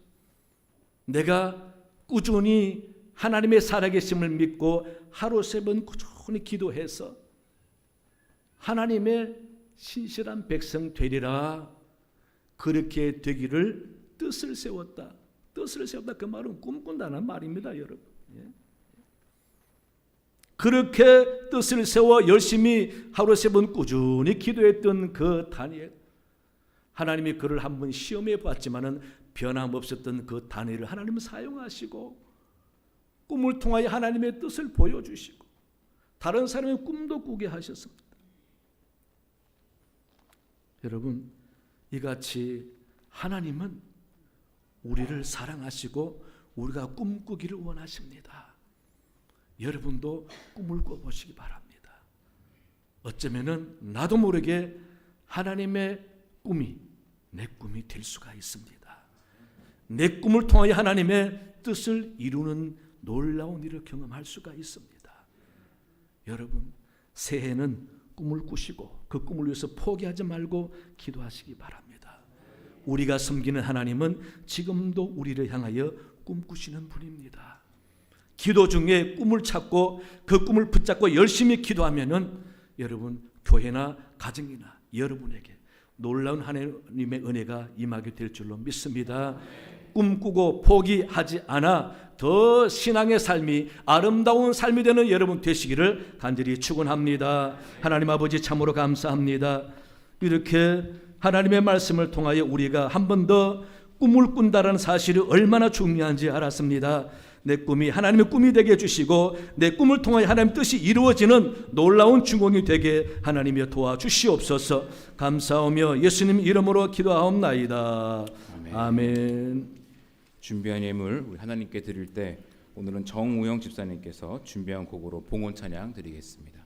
내가 꾸준히 하나님의 살아계심을 믿고 하루 3번 꾸준히 기도해서 하나님의 신실한 백성 되리라, 그렇게 되기를 뜻을 세웠다. 뜻을 세웠다, 그 말은 꿈꾼다는 말입니다, 여러분. 그렇게 뜻을 세워 열심히 하루 3번 꾸준히 기도했던 그 다니엘, 하나님이 그를 한번 시험해 봤지만은 변함없었던 그 다니엘을 하나님은 사용하시고 꿈을 통하여 하나님의 뜻을 보여주시고 다른 사람의 꿈도 꾸게 하셨습니다. 여러분, 이같이 하나님은 우리를 사랑하시고 우리가 꿈꾸기를 원하십니다. 여러분도 꿈을 꿔보시기 바랍니다. 어쩌면은 나도 모르게 하나님의 꿈이 내 꿈이 될 수가 있습니다. 내 꿈을 통하여 하나님의 뜻을 이루는 놀라운 일을 경험할 수가 있습니다. 여러분, 새해는 꿈을 꾸시고 그 꿈을 위해서 포기하지 말고 기도하시기 바랍니다. 우리가 섬기는 하나님은 지금도 우리를 향하여 꿈꾸시는 분입니다. 기도 중에 꿈을 찾고 그 꿈을 붙잡고 열심히 기도하면은 여러분, 교회나 가정이나 여러분에게 놀라운 하나님의 은혜가 임하게 될 줄로 믿습니다. 꿈꾸고 포기하지 않아 더 신앙의 삶이 아름다운 삶이 되는 여러분 되시기를 간절히 축원합니다. 하나님 아버지, 참으로 감사합니다. 이렇게 하나님의 말씀을 통하여 우리가 한 번 더 꿈을 꾼다라는 사실이 얼마나 중요한지 알았습니다. 내 꿈이 하나님의 꿈이 되게 해주시고 내 꿈을 통하여 하나님 뜻이 이루어지는 놀라운 주공이 되게 하나님이 도와주시옵소서. 감사하며 예수님 이름으로 기도하옵나이다. 아멘. 준비한 예물 우리 하나님께 드릴 때 오늘은 정우영 집사님께서 준비한 곡으로 봉헌 찬양 드리겠습니다.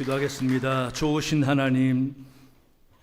기도하겠습니다. 좋으신 하나님,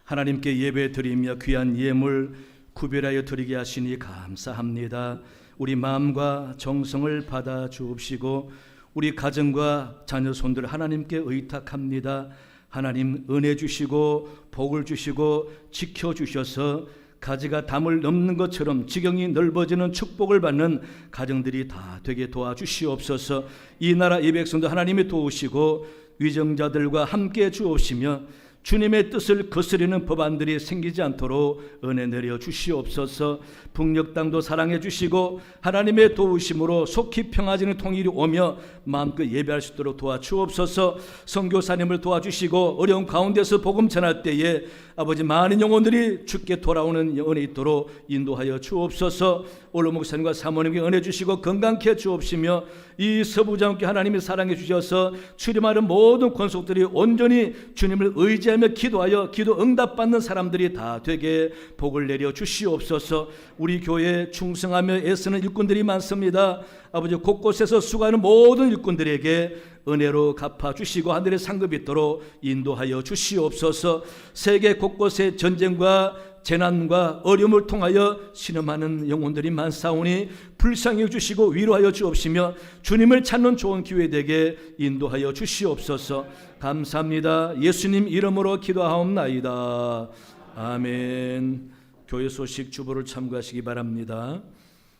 하나님께 예배드리며 귀한 예물 구별하여 드리게 하시니 감사합니다. 우리 마음과 정성을 받아 주옵시고 우리 가정과 자녀 손들 하나님께 의탁합니다. 하나님 은혜 주시고 복을 주시고 지켜주셔서 가지가 담을 넘는 것처럼 지경이 넓어지는 축복을 받는 가정들이 다 되게 도와주시옵소서. 이 나라 이 백성도 하나님이 도우시고 위정자들과 함께 주옵시며 주님의 뜻을 거스르는 법안들이 생기지 않도록 은혜 내려 주시옵소서. 북녘 땅도 사랑해 주시고 하나님의 도우심으로 속히 평화지는 통일이 오며 마음껏 예배할 수 있도록 도와주옵소서. 선교사님을 도와주시고 어려운 가운데서 복음 전할 때에 아버지 많은 영혼들이 주께 돌아오는 은혜 있도록 인도하여 주옵소서. 올로 목사님과 사모님께 은혜 주시고 건강케 해 주옵시며 이 서부장께 하나님이 사랑해 주셔서 출임하는 모든 권속들이 온전히 주님을 의지하며 기도하여 기도 응답받는 사람들이 다 되게 복을 내려 주시옵소서. 우리 교회에 충성하며 애쓰는 일꾼들이 많습니다. 아버지 곳곳에서 수고하는 모든 일꾼들에게 은혜로 갚아주시고 하늘의 상급이 있도록 인도하여 주시옵소서. 세계 곳곳의 전쟁과 재난과 어려움을 통하여 신음하는 영혼들이 많사오니 불쌍히 주시고 위로하여 주옵시며 주님을 찾는 좋은 기회 되게 인도하여 주시옵소서. 감사합니다. 예수님 이름으로 기도하옵나이다. 아멘. 교회 소식 주보를 참고하시기 바랍니다.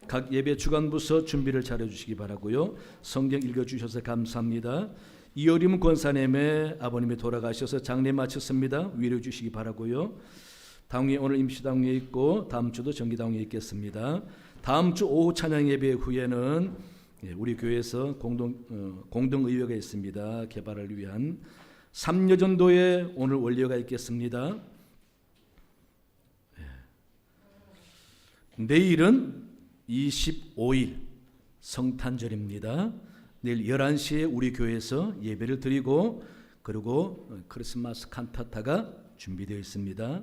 각 예배 주간부서 준비를 잘해주시기 바라고요. 성경 읽어주셔서 감사합니다. 이어림 권사님의 아버님이 돌아가셔서 장례 마쳤습니다. 위로해 주시기 바라고요. 당회 오늘 임시당회에 있고 다음 주도 정기당회에 있겠습니다. 다음 주 오후 찬양 예배 후에는 우리 교회에서 공동의회가 있습니다. 개발을 위한 3여전도에 오늘 원료가 있겠습니다. 내일은 25일 성탄절입니다. 내일 11시에 우리 교회에서 예배를 드리고 그리고 크리스마스 칸타타가 준비되어 있습니다.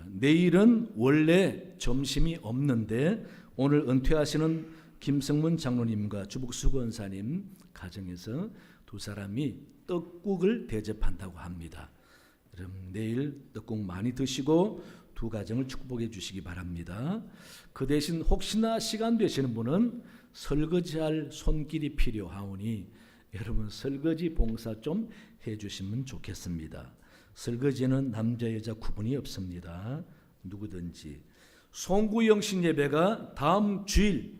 내일은 원래 점심이 없는데 오늘 은퇴하시는 김성문 장로님과 주복수 권사님 가정에서 두 사람이 떡국을 대접한다고 합니다. 여러분 내일 떡국 많이 드시고 두 가정을 축복해 주시기 바랍니다. 그 대신 혹시나 시간 되시는 분은 설거지할 손길이 필요하오니 여러분 설거지 봉사 좀 해주시면 좋겠습니다. 설거지는 남자 여자 구분이 없습니다. 누구든지. 송구영신 예배가 다음 주일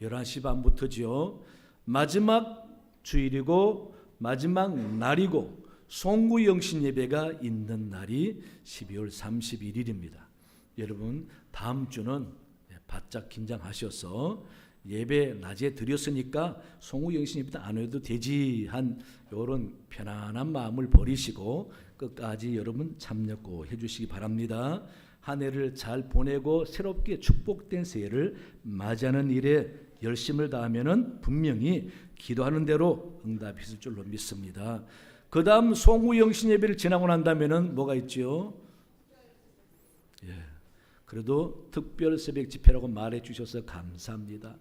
11시 반부터죠. 마지막 주일이고 마지막 날이고 송구영신 예배가 있는 날이 12월 31일입니다. 여러분 다음 주는 바짝 긴장하셔서 예배 낮에 드렸으니까 송구영신 예배 안 해도 되지 한 이런 편안한 마음을 버리시고 끝까지 여러분 참여고 해주시기 바랍니다. 한 해를 잘 보내고 새롭게 축복된 새해를 맞이하는 일에 열심을 다하면은 분명히 기도하는 대로 응답이 있을 줄로 믿습니다. 그 다음 송구영신 예배를 지나고 난다면은 뭐가 있죠? 예. 그래도 특별 새벽 집회라고 말해 주셔서 감사합니다.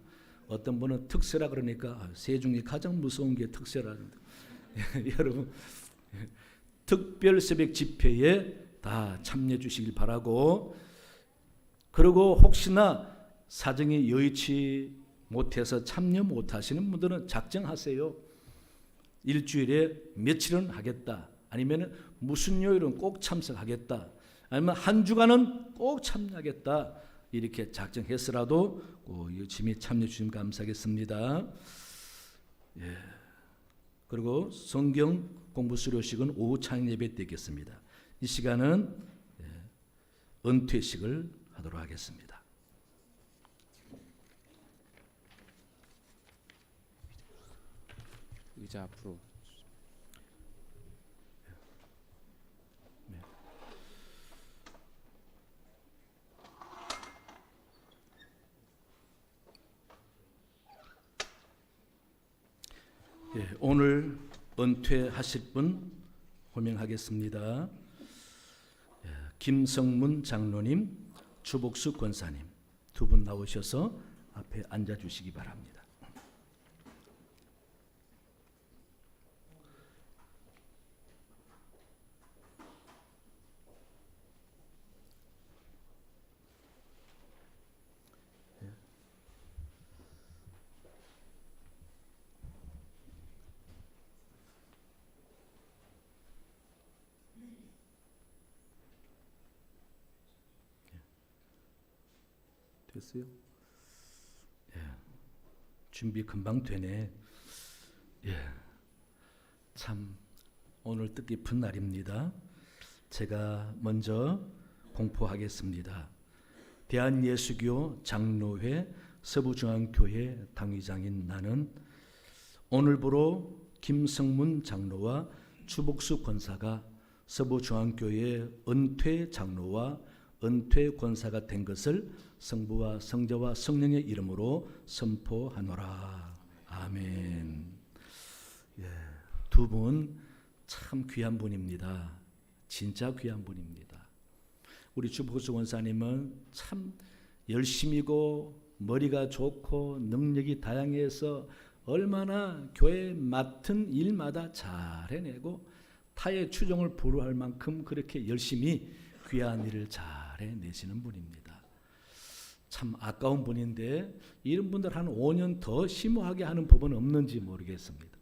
어떤 분은 특세라 그러니까 새 중에 가장 무서운 게 특세라는데 여러분 특별 새벽 집회에 다 참여해 주시길 바라고, 그리고 혹시나 사정이 여의치 못해서 참여 못하시는 분들은 작정하세요. 일주일에 며칠은 하겠다, 아니면 무슨 요일은 꼭 참석하겠다, 아니면 한 주간은 꼭 참여하겠다, 이렇게 작정해서라도 열심히 참여해 주시면 감사하겠습니다. 예. 그리고 성경 공부 수료식은 오후 찬양 예배 때 있겠습니다. 이 시간은 은퇴식을 하도록 하겠습니다. 의자 앞으로. 예, 오늘 은퇴하실 분 호명하겠습니다. 예, 김성문 장로님, 주복수 권사님 두 분 나오셔서 앞에 앉아주시기 바랍니다. 됐어요? 예, 준비 금방 되네. 예, 참 오늘 뜻깊은 날입니다. 제가 먼저 공포하겠습니다. 대한예수교 장로회 서부중앙교회 당의장인 나는 오늘부로 김성문 장로와 주복수 권사가 서부중앙교회 은퇴 장로와 은퇴 권사가 된 것을 성부와 성자와 성령의 이름으로 선포하노라. 아멘. 예, 두 분 참 귀한 분입니다. 진짜 귀한 분입니다. 우리 주복수 권사님은 참 열심이고 머리가 좋고 능력이 다양해서 얼마나 교회 맡은 일마다 잘 해내고 타의 추종을 불허할 만큼 그렇게 열심히 귀한 일을 잘 해내시는 분입니다. 참 아까운 분인데 이런 분들 한 5년 더 심호하게 하는 법은 없는지 모르겠습니다.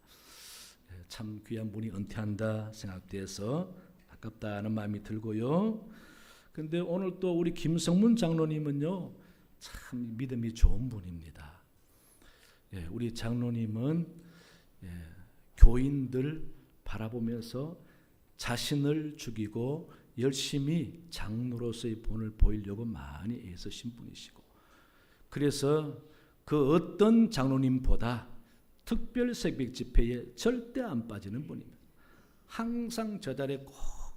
참 귀한 분이 은퇴한다 생각돼서 아깝다는 마음이 들고요. 근데 오늘 또 우리 김성문 장로님은요, 참 믿음이 좋은 분입니다. 예, 우리 장로님은 교인들 바라보면서 자신을 죽이고 열심히 장로로서의 본을 보이려고 많이 애쓰신 분이시고, 그래서 그 어떤 장로님보다 특별 새벽 집회에 절대 안 빠지는 분입니다. 항상 저 자리에 꼭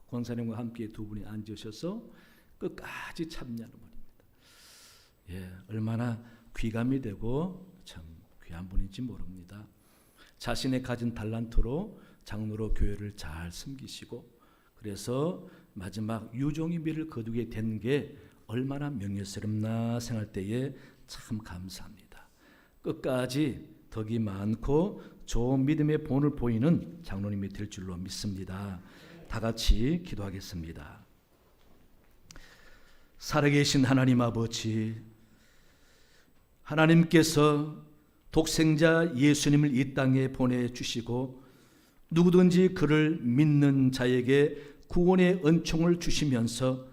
권사님과 함께 두 분이 앉으셔서 끝까지 참여하는 분입니다. 예, 얼마나 귀감이 되고 참 귀한 분인지 모릅니다. 자신의 가진 달란트로 장로로 교회를 잘 섬기시고, 그래서 마지막 유종의 미를 거두게 된 게 얼마나 명예스럽나 생각할 때에 참 감사합니다. 끝까지 덕이 많고 좋은 믿음의 본을 보이는 장로님이 될 줄로 믿습니다. 다 같이 기도하겠습니다. 살아계신 하나님 아버지, 하나님께서 독생자 예수님을 이 땅에 보내주시고 누구든지 그를 믿는 자에게 구원의 은총을 주시면서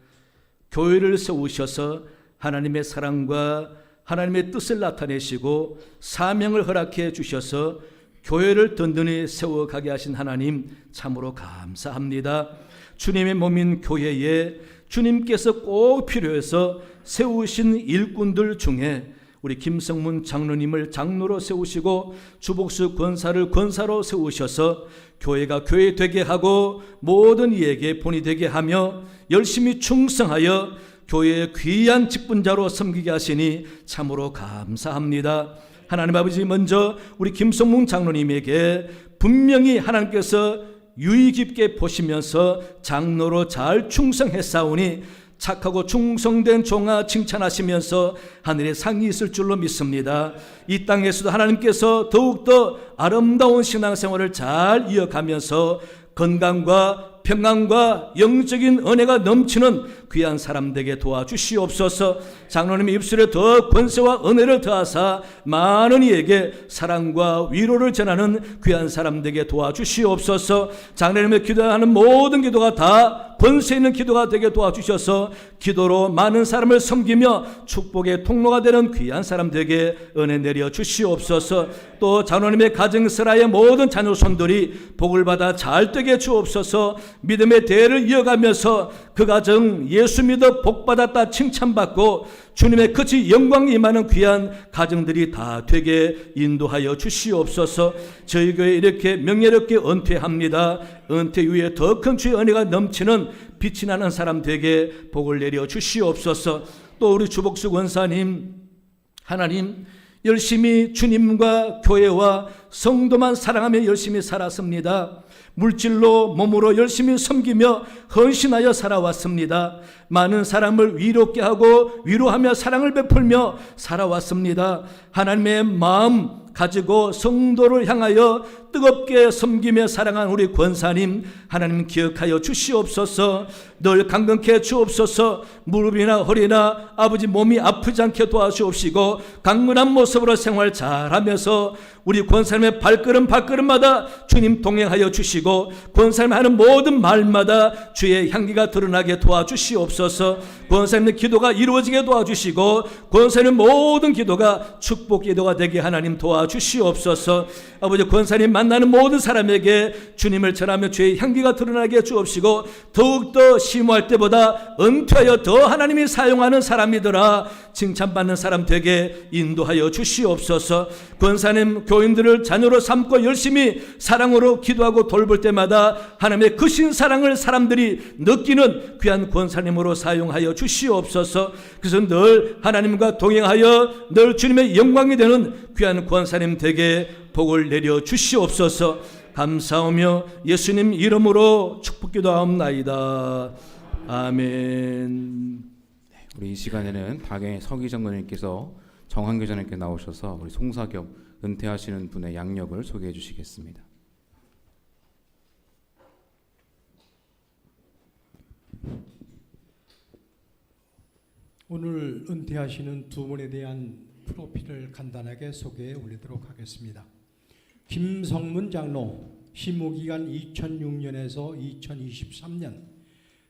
교회를 세우셔서 하나님의 사랑과 하나님의 뜻을 나타내시고 사명을 허락해 주셔서 교회를 든든히 세워가게 하신 하나님 참으로 감사합니다. 주님의 몸인 교회에 주님께서 꼭 필요해서 세우신 일꾼들 중에 우리 김성문 장로님을 장로로 세우시고 주복수 권사를 권사로 세우셔서 교회가 교회 되게 하고 모든 이에게 본이 되게 하며 열심히 충성하여 교회의 귀한 직분자로 섬기게 하시니 참으로 감사합니다. 하나님 아버지, 먼저 우리 김성문 장로님에게 분명히 하나님께서 유의 깊게 보시면서 장로로 잘 충성했사오니 착하고 충성된 종아 칭찬하시면서 하늘에 상이 있을 줄로 믿습니다. 이 땅에서도 하나님께서 더욱더 아름다운 신앙생활을 잘 이어가면서 건강과 평안과 영적인 은혜가 넘치는 귀한 사람 되게 도와주시옵소서. 장로님의 입술에 더 권세와 은혜를 더하사 많은 이에게 사랑과 위로를 전하는 귀한 사람 되게 도와주시옵소서. 장로님의 기도하는 모든 기도가 다 권세 있는 기도가 되게 도와주셔서 기도로 많은 사람을 섬기며 축복의 통로가 되는 귀한 사람 되게 은혜 내려 주시옵소서. 또 장로님의 가정스라의 모든 자녀손들이 복을 받아 잘 되게 주옵소서. 믿음의 대를 이어가면서 그 가정 예수 믿어 복 받았다 칭찬받고 주님의 끝이 영광이 임하는 귀한 가정들이 다 되게 인도하여 주시옵소서. 저희 교회 이렇게 명예롭게 은퇴합니다. 은퇴 후에 더 큰 주의 은혜가 넘치는 빛이 나는 사람 되게 복을 내려 주시옵소서. 또 우리 주복수 권사님, 하나님 열심히 주님과 교회와 성도만 사랑하며 열심히 살았습니다. 물질로 몸으로 열심히 섬기며 헌신하여 살아왔습니다. 많은 사람을 위롭게 하고 위로하며 사랑을 베풀며 살아왔습니다. 하나님의 마음 가지고 성도를 향하여 뜨겁게 섬기며 사랑한 우리 권사님, 하나님 기억하여 주시옵소서. 늘 강건케 주옵소서. 무릎이나 허리나 아버지 몸이 아프지 않게 도와주옵시고 강건한 모습으로 생활 잘하면서 우리 권사님의 발걸음마다 주님 동행하여 주시고 권사님 하는 모든 말마다 주의 향기가 드러나게 도와주시옵소서. 권사님의 기도가 이루어지게 도와주시고 권사님 모든 기도가 축복 기도가 되게 하나님 도와주시옵소서. 아버지 권사님 만나는 모든 사람에게 주님을 전하며 주의 향기가 드러나게 주옵시고 더욱더 심호할 때보다 은퇴하여 더 하나님이 사용하는 사람이더라 칭찬받는 사람 되게 인도하여 주시옵소서. 권사님 교인들을 자녀로 삼고 열심히 사랑으로 기도하고 돌볼 때마다 하나님의 크신 사랑을 사람들이 느끼는 귀한 권사님으로 사용하여 주시옵소서. 그래서 늘 하나님과 동행하여 늘 주님의 영광이 되는 귀한 권사님 되게 복을 내려 주시옵소서. 감사하며 예수님 이름으로 축복기도하옵나이다. 아멘. 우리 이 시간에는 박영희 서기장로님께서 정한교장님께 나오셔서 우리 송사겸 은퇴하시는 분의 양력을 소개해 주시겠습니다. 오늘 은퇴하시는 두 분에 대한 프로필을 간단하게 소개해 올리도록 하겠습니다. 김성문 장로, 심무기간 2006년에서 2023년,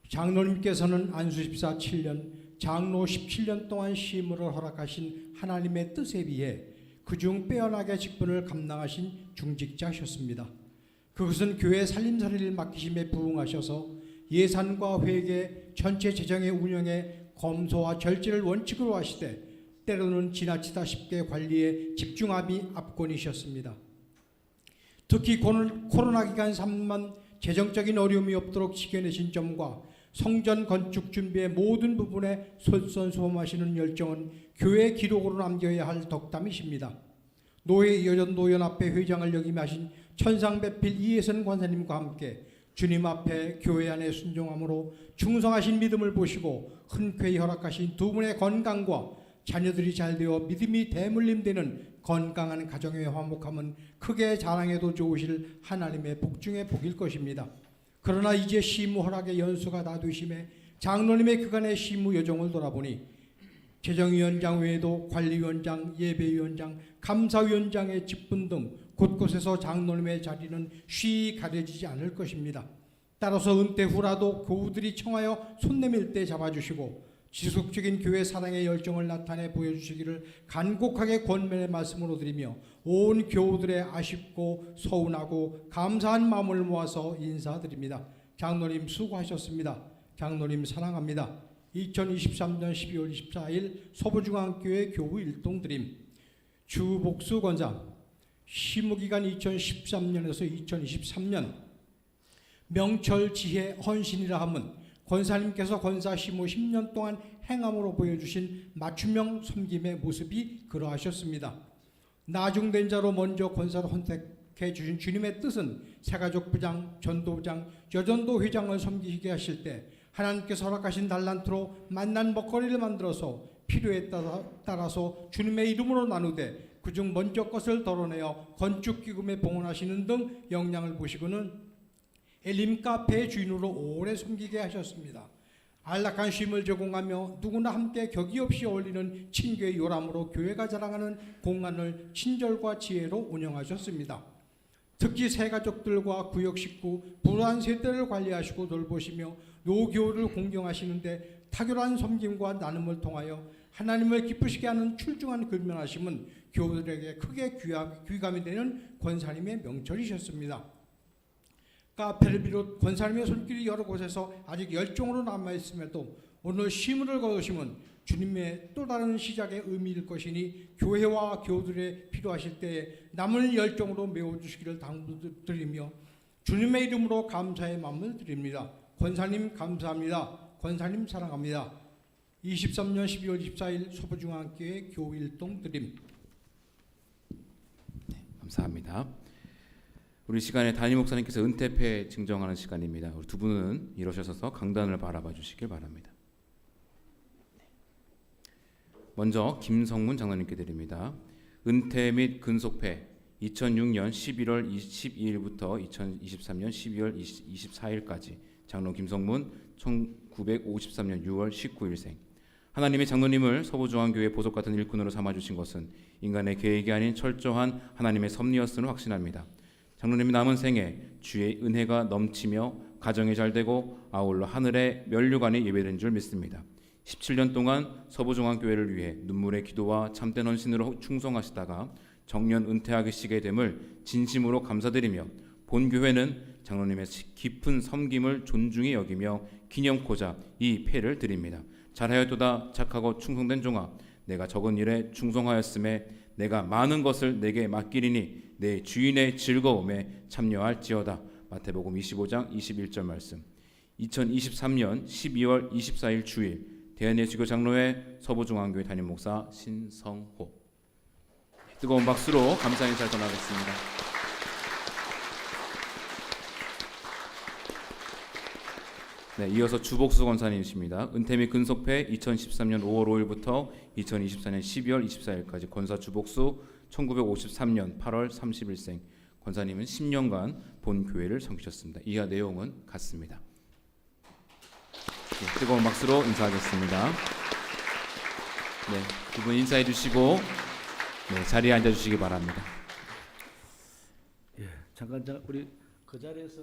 장로님께서는 안수집사 7년, 장로 17년 동안 심무를 허락하신 하나님의 뜻에 비해 그중 빼어나게 직분을 감당하신 중직자셨습니다. 그것은 교회 살림살이를 맡기심에 부응하셔서 예산과 회계, 전체 재정의 운영에 검소와 절제를 원칙으로 하시되 때로는 지나치다 쉽게 관리에 집중함이 압권이셨습니다. 특히 코로나 기간 3만 재정적인 어려움이 없도록 지켜내신 점과 성전 건축 준비의 모든 부분에 솔선수범하시는 열정은 교회 기록으로 남겨야 할 덕담이십니다. 노회 여전도연합회 회장을 역임하신 천상배필 이혜선 권사님과 함께 주님 앞에 교회 안에 순종함으로 충성하신 믿음을 보시고 흔쾌히 허락하신 두 분의 건강과 자녀들이 잘되어 믿음이 대물림되는 건강한 가정의 화목함은 크게 자랑해도 좋으실 하나님의 복중의 복일 것입니다. 그러나 이제 시무 허락의 연수가 다 되심에 장로님의 그간의 시무 여정을 돌아보니 재정위원장 외에도 관리위원장, 예배위원장, 감사위원장의 직분 등 곳곳에서 장로님의 자리는 쉬이 가려지지 않을 것입니다. 따라서 은퇴 후라도 교우들이 청하여 손 내밀 때 잡아주시고 지속적인 교회 사랑의 열정을 나타내 보여주시기를 간곡하게 권면의 말씀으로 드리며 온 교우들의 아쉽고 서운하고 감사한 마음을 모아서 인사드립니다. 장로님 수고하셨습니다. 장로님 사랑합니다. 2023년 12월 24일 서부중앙교회 교우 일동드림 주복수 권사 심무기간 2013년에서 2023년 명철 지혜 헌신이라 함은 권사님께서 권사 심무 10년 동안 행함으로 보여주신 맞춤형 섬김의 모습이 그러하셨습니다. 나중된 자로 먼저 권사를 선택해 주신 주님의 뜻은 새가족 부장, 전도부장, 여전도 회장을 섬기게 하실 때 하나님께서 허락하신 달란트로 만난 먹거리를 만들어서 필요에 따라서 주님의 이름으로 나누되 그중 먼저 것을 덜어내어 건축기금에 봉헌하시는 등 역량을 보시고는 엘림 카페의 주인으로 오래 섬기게 하셨습니다. 안락한 쉼을 제공하며 누구나 함께 격이 없이 어울리는 친교의 요람으로 교회가 자랑하는 공간을 친절과 지혜로 운영하셨습니다. 특히 새 가족들과 구역 식구, 불우한 세대를 관리하시고 돌보시며 노교를 공경하시는데 탁월한 섬김과 나눔을 통하여 하나님을 기쁘시게 하는 출중한 근면하심은 교우들에게 크게 귀감이 되는 권사님의 명철이셨습니다. 카페를 비롯 권사님의 손길이 여러 곳에서 아직 열정으로 남아있음에도 오늘 쉼을 거두심은 주님의 또 다른 시작의 의미일 것이니 교회와 교우들의 필요하실 때에 남을 열정으로 메워주시기를 당부드리며 주님의 이름으로 감사의 마음을 드립니다. 권사님 감사합니다. 권사님 사랑합니다. 23년 12월 24일 서부중앙교회 교일동 드림. 감사합니다. 우리 시간에 담임 목사님께서 은퇴패 증정하는 시간입니다. 우리 두 분은 일어서셔서 강단을 바라봐 주시길 바랍니다. 먼저 김성문 장로님께 드립니다. 은퇴 및 근속패 2006년 11월 22일부터 2023년 12월 24일까지 장로 김성문 1953년 6월 19일생. 하나님의 장로님을 서부중앙교회 보석 같은 일꾼으로 삼아주신 것은 인간의 계획이 아닌 철저한 하나님의 섭리였음을 확신합니다. 장로님의 남은 생에 주의 은혜가 넘치며 가정이 잘되고 아울러 하늘의 면류관이 예배된 줄 믿습니다. 17년 동안 서부중앙교회를 위해 눈물의 기도와 참된 헌신으로 충성하시다가 정년 은퇴하시게 됨을 진심으로 감사드리며 본교회는 장로님의 깊은 섬김을 존중히 여기며 기념코자 이 패를 드립니다. 잘하였도다 착하고 충성된 종아, 내가 적은 일에 충성하였음에 내가 많은 것을 내게 맡기리니 내 주인의 즐거움에 참여할지어다. 마태복음 25장 21절 말씀. 2023년 12월 24일 주일 대한예수교 장로회 서부중앙교회 담임 목사 신성호. 뜨거운 박수로 감사 인사를 전하겠습니다. 네, 이어서 주복수 권사님이십니다. 은퇴 및 근속패 2013년 5월 5일부터 2024년 12월 24일까지 권사 주복수 1953년 8월 30일생. 권사님은 10년간 본 교회를 섬기셨습니다. 이하 내용은 같습니다. 네, 뜨거운 박수로 인사하겠습니다. 네, 두 분 인사해 주시고 네, 자리에 앉아 주시기 바랍니다. 예, 잠깐 우리 그 자리에서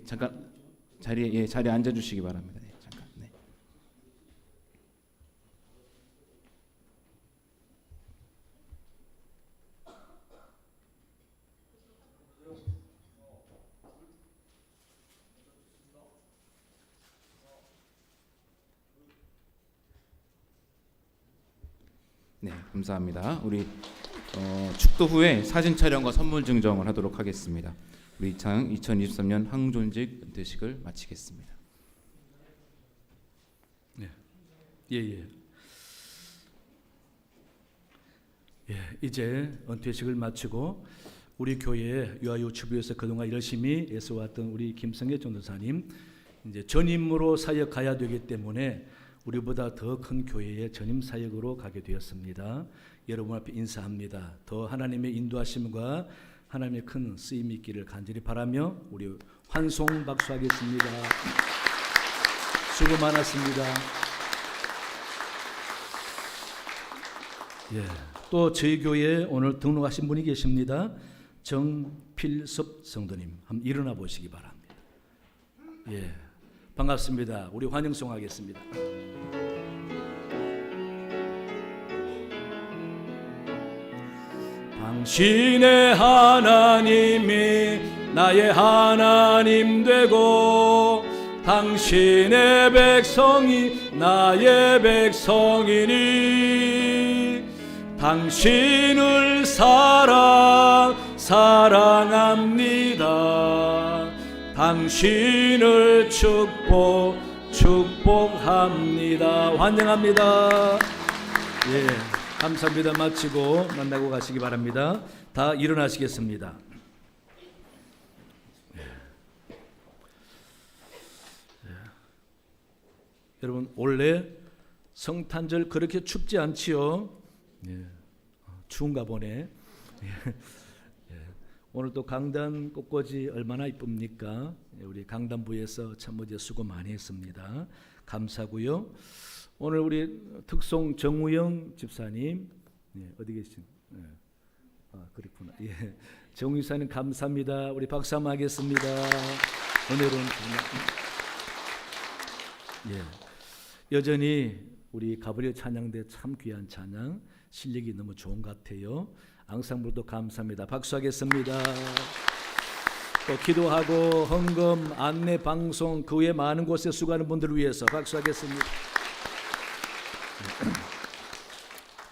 잠깐 자리에 앉아 주시기 바랍니다. 네, 잠깐. 네. 네, 감사합니다. 우리 축도 후에 사진 촬영과 선물 증정을 하도록 하겠습니다. 우리 2023년 항존직 은퇴식을 마치겠습니다. 네. 예. 이제 은퇴식을 마치고 우리 교회 유아유치부에서 그동안 열심히 애써왔던 우리 김성애 전도사님 이제 전임으로 사역가야 되기 때문에 우리보다 더 큰 교회의 전임 사역으로 가게 되었습니다. 여러분 앞에 인사합니다. 더 하나님의 인도하심과 하나님의 큰 쓰임이 있기를 간절히 바라며 우리 환송 박수하겠습니다. 수고 많았습니다. 또 저희 교회에 오늘 등록하신 분이 계십니다. 정필섭 성도님, 한번 일어나 보시기 바랍니다. 반갑습니다. 우리 환영송 하겠습니다. 당신의 하나님이 나의 하나님 되고 당신의 백성이 나의 백성이니 당신을 사랑합니다. 당신을 축복합니다. 환영합니다. 감사합니다. 마치고 만나고 가시기 바랍니다. 다 일어나시겠습니다. 여러분 원래 성탄절 그렇게 춥지 않지요? 예. 추운가 보네. 예. 오늘 또 강단 꽃꽂이 얼마나 이쁩니까? 우리 강단부에서 참 어제 수고 많이 했습니다. 감사고요. 오늘 우리 특송 정우영 집사님 어디 계신? 그렇구나. 예. 정우영 집사님 감사합니다. 우리 박수 한번 하겠습니다. 오늘은 여전히 우리 가브리엘 찬양대 참 귀한 찬양, 실력이 너무 좋은 것 같아요. 앙상블도 감사합니다. 박수하겠습니다. 또 기도하고 헌금, 안내 방송 그 외 많은 곳에 수고하는 분들을 위해서 박수하겠습니다.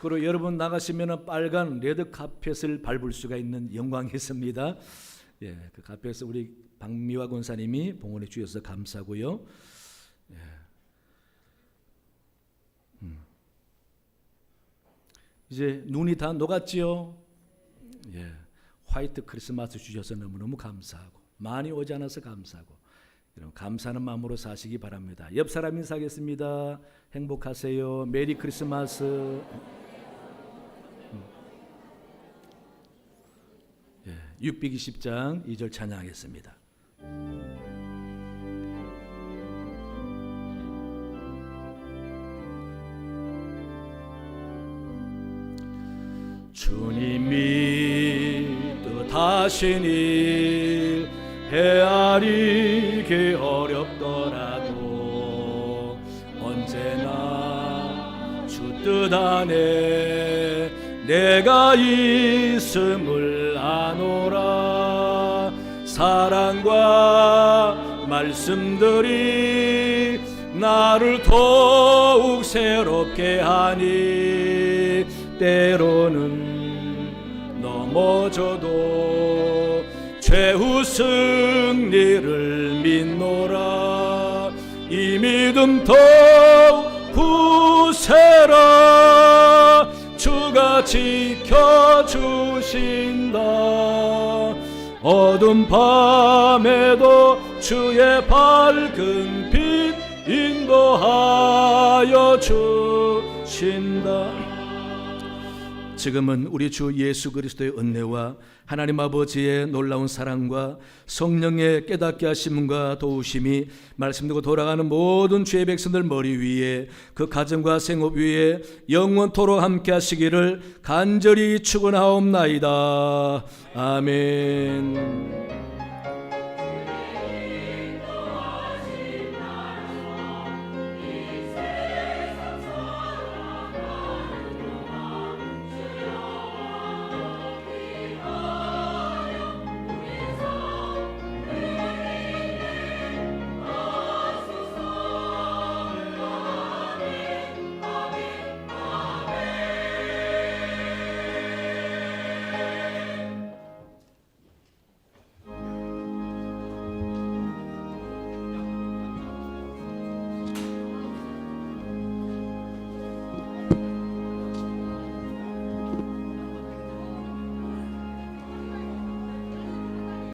그리고 여러분 나가시면 빨간 레드 카펫을 밟을 수가 있는 영광이 있습니다. 예, 그 카펫에서 우리 박미화 권사님이 봉헌해 주셔서 감사고요. 예. 이제 눈이 다 녹았지요. 예, 화이트 크리스마스 주셔서 너무너무 감사하고 많이 오지 않아서 감사하고 이런 감사하는 마음으로 사시기 바랍니다. 옆 사람 인사하겠습니다. 행복하세요. 메리 크리스마스. 620장 2절 찬양하겠습니다. 주님이 뜻하신 일 헤아리기 어렵더라도 언제나 주 뜻 안에 내가 있음을 아노라. 사랑과 말씀들이 나를 더욱 새롭게 하니 때로는 넘어져도 최후 승리를 믿노라. 이 믿음 더욱 굳세라. 주가 지켜주신다. 어두운 밤에도 주의 밝은 빛 인도하여 주신다. 지금은 우리 주 예수 그리스도의 은혜와 하나님 아버지의 놀라운 사랑과 성령의 깨닫게 하심과 도우심이 말씀 듣고 돌아가는 모든 주의 백성들 머리 위에 그 가정과 생업 위에 영원토록 함께 하시기를 간절히 축원하옵나이다. 아멘.